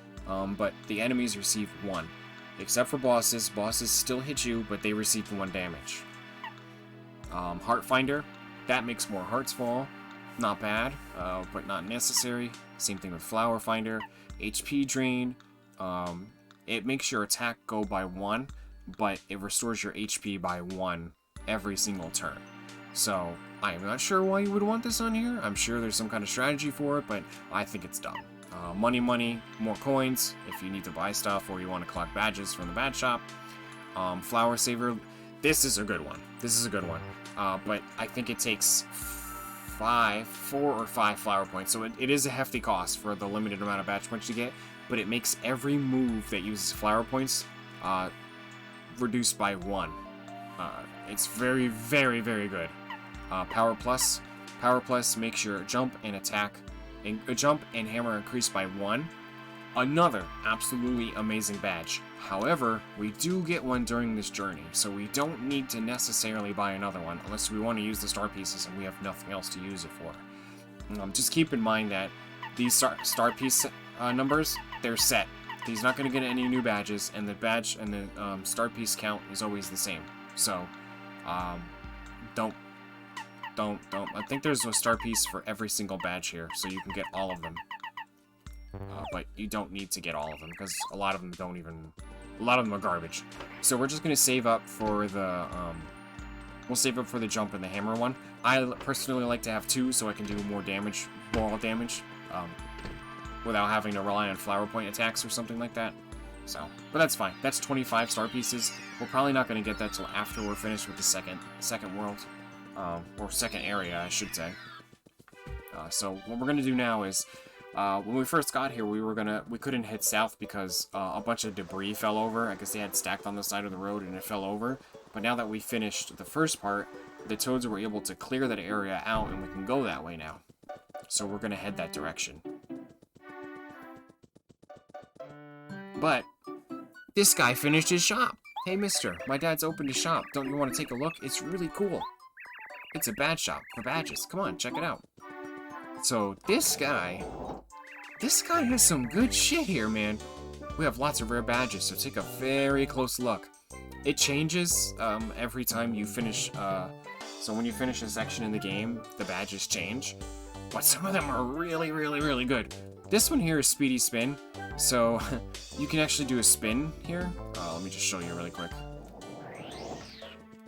but the enemies receive 1. Except for bosses. Bosses still hit you, but they receive 1 damage. Heart Finder. That makes more hearts fall. Not bad, but not necessary. Same thing with Flower Finder. HP Drain. It makes your attack go by 1, but it restores your HP by 1 every single turn. So, I am not sure why you would want this on here. I'm sure there's some kind of strategy for it, but I think it's dumb. Money, more coins if you need to buy stuff or you want to collect badges from the badge shop. Flower Saver, this is a good one. But I think it takes 4 or 5 flower points, so it is a hefty cost for the limited amount of badge points you get, but it makes every move that uses flower points reduced by 1. It's very, very, very good. Power Plus. Power Plus makes your jump and attack, jump and hammer increase by 1. Another absolutely amazing badge. However, we do get one during this journey, so we don't need to necessarily buy another one unless we want to use the star pieces and we have nothing else to use it for. Just keep in mind that these star piece numbers, they're set. He's not going to get any new badges, and the badge and the star piece count is always the same. So, don't. I think there's a star piece for every single badge here, so you can get all of them. But you don't need to get all of them, because a lot of them don't even... A lot of them are garbage. So we're just going to save up for the... we'll save up for the jump and the hammer one. I personally like to have 2, so I can do more damage, ball damage, without having to rely on flower point attacks or something like that. So, but that's fine. That's 25 star pieces. We're probably not going to get that till after we're finished with the second world. Or second area, I should say. So what we're gonna do now is, when we first got here, we couldn't head south because a bunch of debris fell over. I guess they had stacked on the side of the road and it fell over. But now that we finished the first part, the toads were able to clear that area out and we can go that way now. So we're gonna head that direction. But this guy finished his shop. Hey mister, my dad's opened a shop. Don't you want to take a look? It's really cool. It's a badge shop for badges. Come on, check it out. So this guy has some good shit here, man. We have lots of rare badges, so take a very close look. It changes every time you finish. So when you finish a section in the game, the badges change. But some of them are really, really, really good. This one here is Speedy Spin, so you can actually do a spin here. Let me just show you really quick.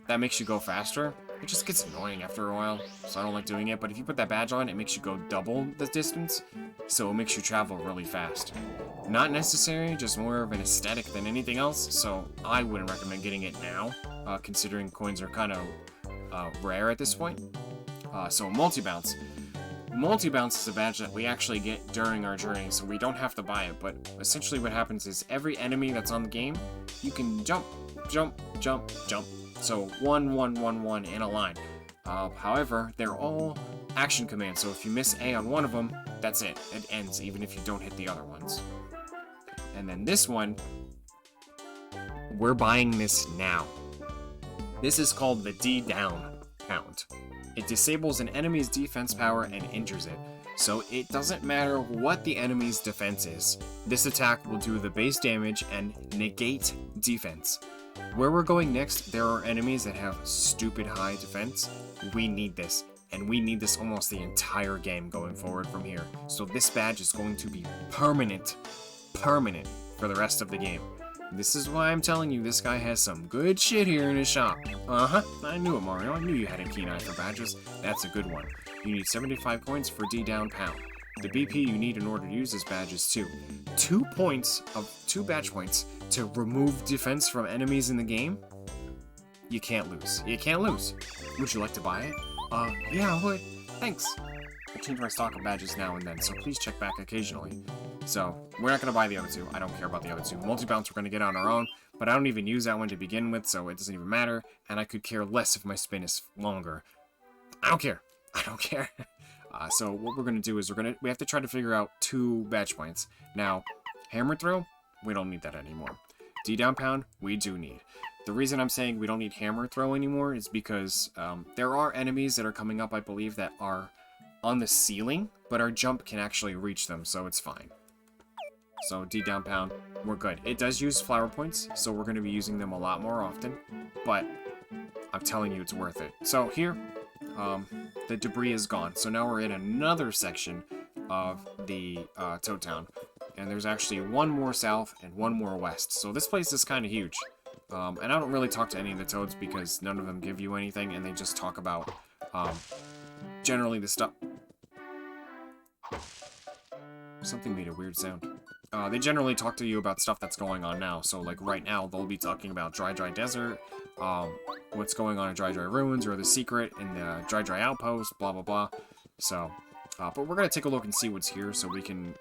That makes you go faster. It just gets annoying after a while, so I don't like doing it. But if you put that badge on, it makes you go double the distance, so it makes you travel really fast. Not necessary, just more of an aesthetic than anything else, so I wouldn't recommend getting it now, considering coins are kind of rare at this point. So multi-bounce. Multi-bounce is a badge that we actually get during our journey, so we don't have to buy it, but essentially what happens is every enemy that's on the game, you can jump, jump, jump, jump. So 1, 1, 1, 1 in a line. However, they're all action commands, so if you miss A on one of them, that's it. It ends, even if you don't hit the other ones. And then this one, we're buying this now. This is called the D down pound. It disables an enemy's defense power and injures it. So it doesn't matter what the enemy's defense is. This attack will do the base damage and negate defense. Where we're going next, there are enemies that have stupid high defense. We need this, and we need this almost the entire game going forward from here. So this badge is going to be permanent for the rest of the game. This is why I'm telling you this guy has some good shit here in his shop. I knew it, Mario. I knew you had a keen eye for badges. That's a good one. You need 75 points for D down pound. The BP you need in order to use this badge is 2. 2 badge points to remove defense from enemies in the game? You can't lose. You can't lose. Would you like to buy it? Yeah, I would. Thanks. I change my stock of badges now and then, so please check back occasionally. So, we're not going to buy the other 2. I don't care about the other 2. Multi-bounce we're going to get on our own, but I don't even use that one to begin with, so it doesn't even matter, and I could care less if my spin is longer. I don't care. I don't care. So what we're going to do is we have to try to figure out 2 badge points. Now, hammer throw, we don't need that anymore. D down pound, we do need. The reason I'm saying we don't need hammer throw anymore is because there are enemies that are coming up, I believe, that are on the ceiling, but our jump can actually reach them, so it's fine. So D down pound, we're good. It does use flower points, so we're going to be using them a lot more often, but I'm telling you it's worth it. So here, the debris is gone. So now we're in another section of the Toad Town. And there's actually one more south and one more west. So this place is kind of huge. And I don't really talk to any of the toads because none of them give you anything. And they just talk about generally the stuff. Something made a weird sound. They generally talk to you about stuff that's going on now. So like right now they'll be talking about Dry Desert. What's going on in Dry Ruins, or the secret in the Dry Outpost, blah blah blah. So, but we're gonna take a look and see what's here, so we can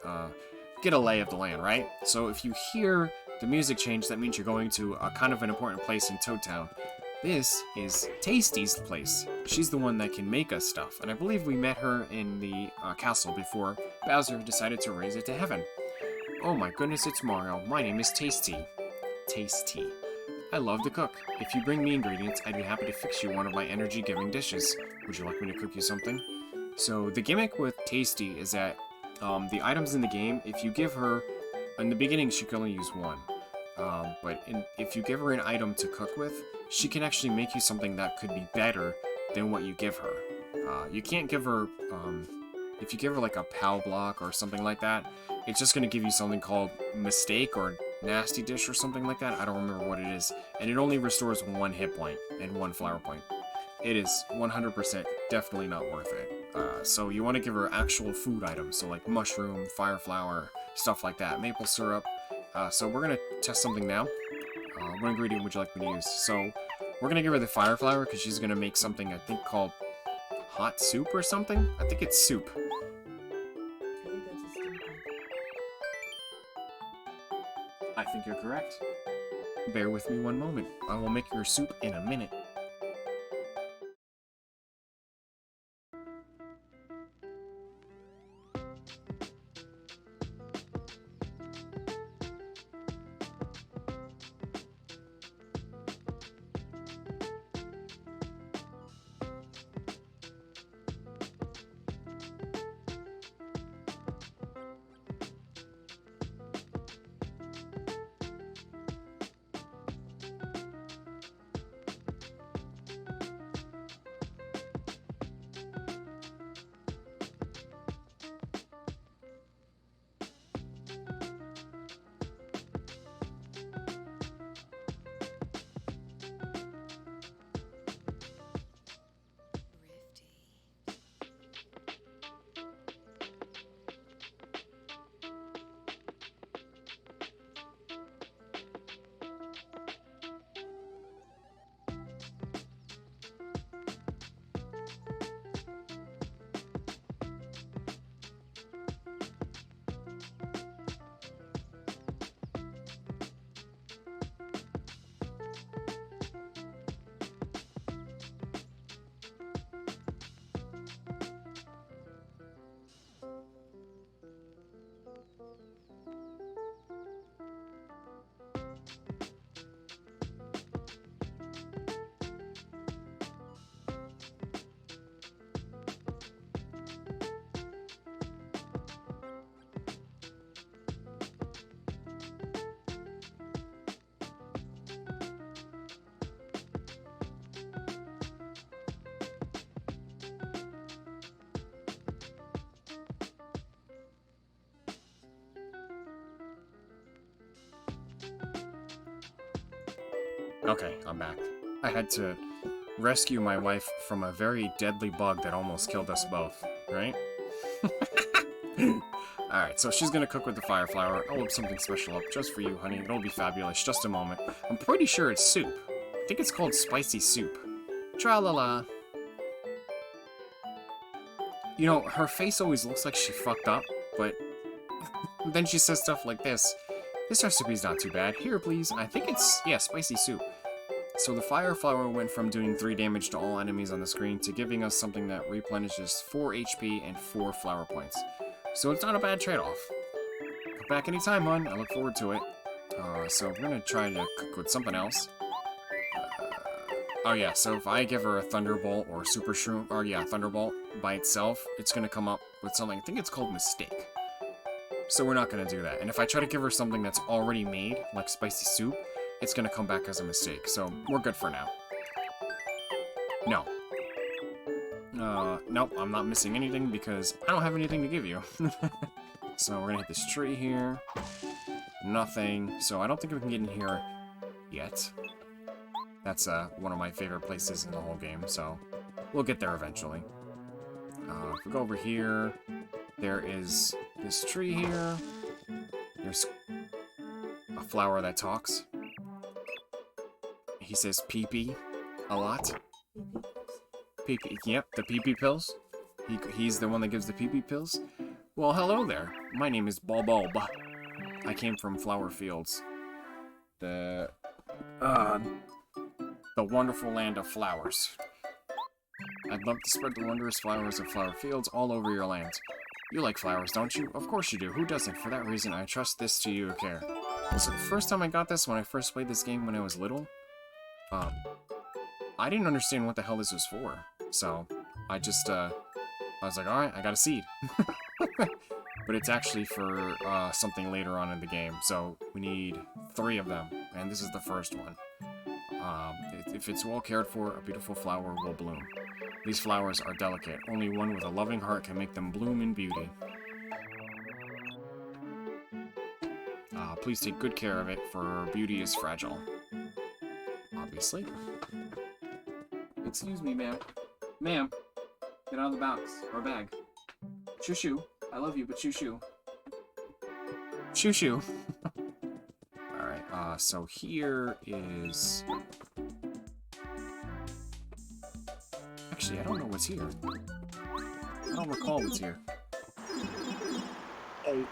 get a lay of the land, right? So if you hear the music change, that means you're going to a kind of an important place in Toad Town. This is Tasty's place. She's the one that can make us stuff, and I believe we met her in the castle before Bowser decided to raise it to heaven. Oh my goodness, it's Mario. My name is Tasty. Tasty. I love to cook. If you bring me ingredients, I'd be happy to fix you one of my energy-giving dishes. Would you like me to cook you something? So the gimmick with Tasty is that the items in the game, if you give her... In the beginning, she can only use one. If you give her an item to cook with, she can actually make you something that could be better than what you give her. You can't give her... if you give her like a POW block or something like that, it's just going to give you something called Mistake or Nasty Dish or something like that. I don't remember what it is. And it only restores 1 hit point and 1 flower point. It is 100% definitely not worth it. So you want to give her actual food items, so like mushroom, fire flower, stuff like that, maple syrup. So we're going to test something now. What ingredient would you like me to use? So we're going to give her the fire flower because she's going to make something I think called hot soup or something? I think it's soup. I think that's a steampunk. I think you're correct. Bear with me one moment. I will make your soup in a minute. Okay, I'm back. I had to rescue my wife from a very deadly bug that almost killed us both, right? Alright, so she's gonna cook with the fire flower. I'll whip something special up just for you, honey. It'll be fabulous. Just a moment. I'm pretty sure it's soup. I think it's called spicy soup. Tra-la-la. You know, her face always looks like she fucked up, but then she says stuff like this. This recipe's not too bad. Here, please. I think it's, yeah, spicy soup. So the fire flower went from doing 3 damage to all enemies on the screen to giving us something that replenishes 4 HP and 4 flower points. So it's not a bad trade-off. Come back anytime, hon. I look forward to it. So we're gonna try to cook with something else. Oh yeah, so if I give her a Thunderbolt or Super Shroom, or yeah, Thunderbolt by itself, it's gonna come up with something, I think it's called Mistake. So we're not gonna do that. And if I try to give her something that's already made, like spicy soup, it's gonna come back as a mistake. So we're good for now. No. Nope, I'm not missing anything because I don't have anything to give you. So we're gonna hit this tree here. Nothing. So I don't think we can get in here yet. That's one of my favorite places in the whole game, so we'll get there eventually. If we go over here, there is this tree here. There's a flower that talks. He says pee-pee a lot. Pee-pee, yep, the pee-pee pills. He's the one that gives the pee-pee pills. Well, hello there. My name is Bulb. I came from Flower Fields. The wonderful land of flowers. I'd love to spread the wondrous flowers of Flower Fields all over your land. You like flowers, don't you? Of course you do. Who doesn't? For that reason, I trust this to your care. So the first time I got this, when I first played this game when I was little, I didn't understand what the hell this was for. So, I just, I was like, alright, I got a seed. But it's actually for, something later on in the game. So, we need 3 of them, and this is the first one. If it's well cared for, a beautiful flower will bloom. These flowers are delicate. Only one with a loving heart can make them bloom in beauty. Please take good care of it, for beauty is fragile. Obviously. Excuse me, ma'am. Ma'am, get out of the box, or bag. Shoo-shoo. I love you, but shoo-shoo. Shoo-shoo. Alright, so here is... Actually, I don't know what's here. I don't recall what's here. Oh.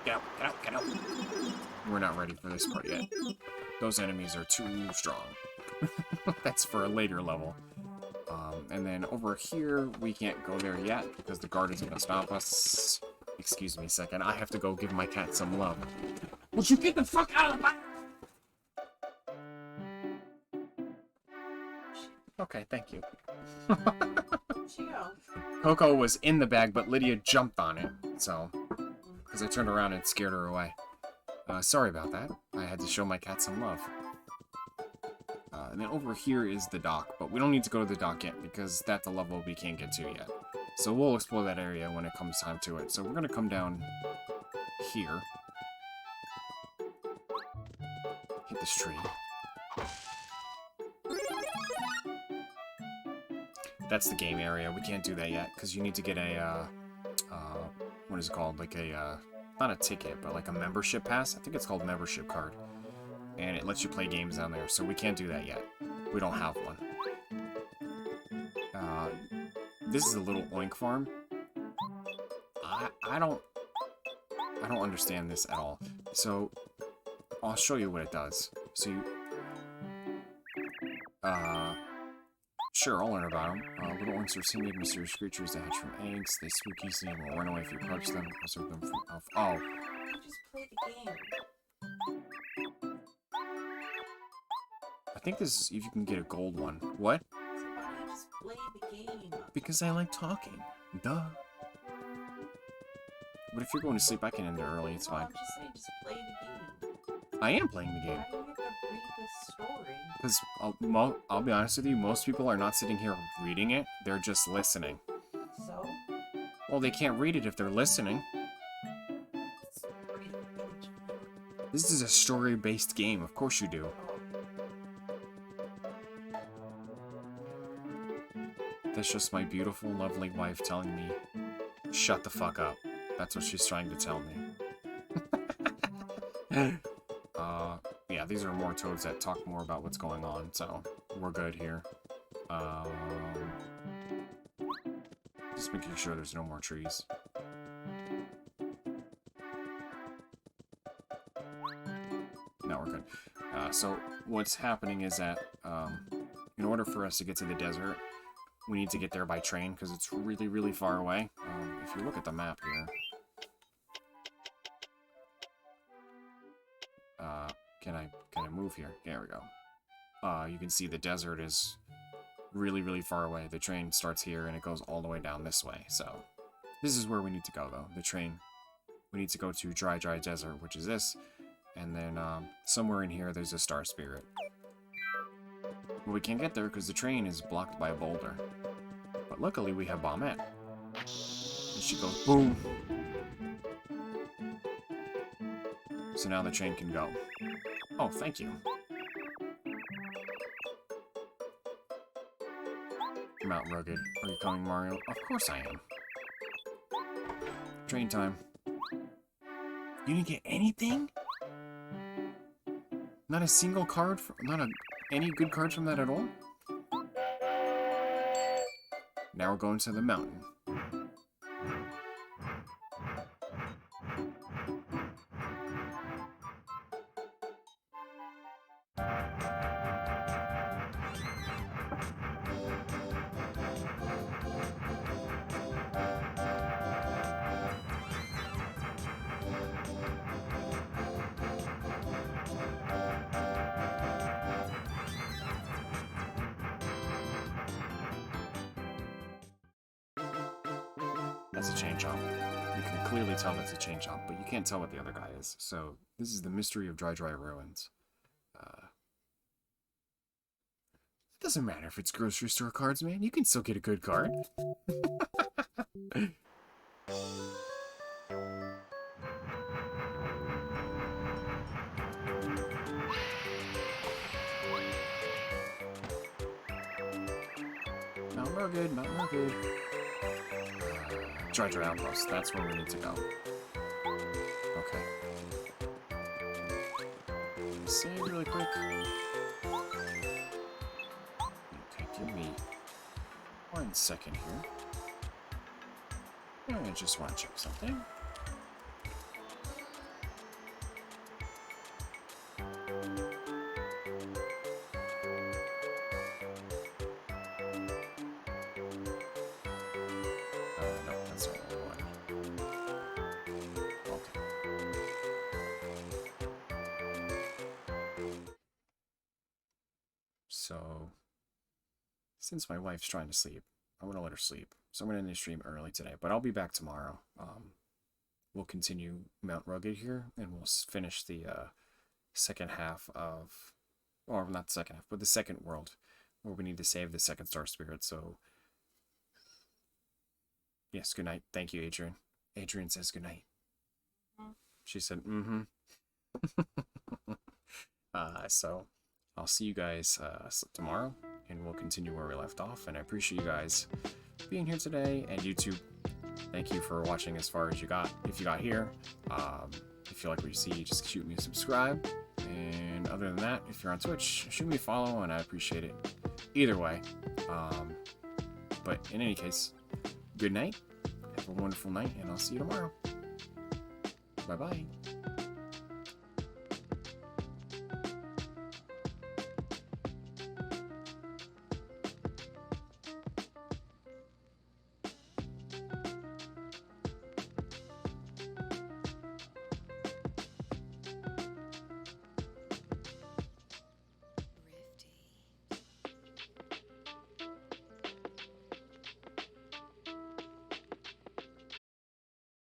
Get out, get out, get out. We're not ready for this part yet. Those enemies are too strong. That's for a later level. And then over here, we can't go there yet because the guard is going to stop us. Excuse me a second. I have to go give my cat some love. Would you get the fuck out of my... Okay, thank you. Where'd she go? Coco was in the bag, but Lydia jumped on it, so... Because I turned around and scared her away. Sorry about that. I had to show my cat some love. And then over here is the dock, but we don't need to go to the dock yet, because that's a level we can't get to yet. So we'll explore that area when it comes time to it. So we're going to come down here. Hit this tree. That's the game area. We can't do that yet, because you need to get a, what is it called? Like a, not a ticket, but like a membership pass. I think it's called membership card. And it lets you play games down there, so we can't do that yet. We don't have one. This is a little oink farm. I don't understand this at all. So, I'll show you what it does. So you... Sure, I'll learn about them. Little oinks are similar mysterious creatures that hatch from eggs. They spook easily and will run away if you approach them. Preserve them from elf. Oh. Just play the game. I think this is if you can get a gold one. What? Somebody just play the game. Because I like talking. Duh. But if you're going to sleep, I can end it early. It's fine. I'm just saying, just play the game. I am playing the game. Why do you have to read the story? Because I'll be honest with you, most people are not sitting here reading it. They're just listening. So? Well, they can't read it if they're listening. This is a story-based game. Of course you do. That's just my beautiful, lovely wife telling me, shut the fuck up. That's what she's trying to tell me. Yeah, these are more toads that talk more about what's going on, so we're good here. Just making sure there's no more trees. No, we're good. So what's happening is that in order for us to get to the desert, we need to get there by train because it's really, really far away. If you look at the map here, can I move here? There we go. You can see the desert is really, really far away. The train starts here and it goes all the way down this way. So this is where we need to go, though. The train. We need to go to Dry Desert, which is this, and then somewhere in here there's a star spirit. But we can't get there because the train is blocked by a boulder. But luckily we have Bombette. And she goes boom. So now the train can go. Oh, thank you. Mount Rugged. Are you coming, Mario? Of course I am. Train time. You didn't get anything? Not a single card? Any good cards from that at all? Now we're going to the mountain. That's a chain chomp. You can clearly tell that's a chain chomp, but you can't tell what the other guy is. So this is the mystery of Dry Ruins. It doesn't matter if it's grocery store cards, man. You can still get a good card. Mount Rugged, Mount Rugged. Dry Outpost, that's where we need to go. Okay. Save really quick. Okay, give me 1 second here. I just want to check something. No, that's not what I want. Okay. So, since my wife's trying to sleep, I want to let her sleep. So I'm going to end the stream early today, but I'll be back tomorrow. We'll continue Mount Rugged here, and we'll finish the second half of, or not the second half, but the second world, where we need to save the second star spirit. So, yes, good night. Thank you, Adrian. Adrian says good night. She said, mm-hmm. So I'll see you guys tomorrow, and we'll continue where we left off. And I appreciate you guys being here today, and YouTube, thank you for watching as far as you got. If you got here, if you like what you see, just shoot me a subscribe. And other than that, if you're on Twitch, shoot me a follow, and I appreciate it either way. But in any case, good night. Have a wonderful night, and I'll see you tomorrow. Bye-bye.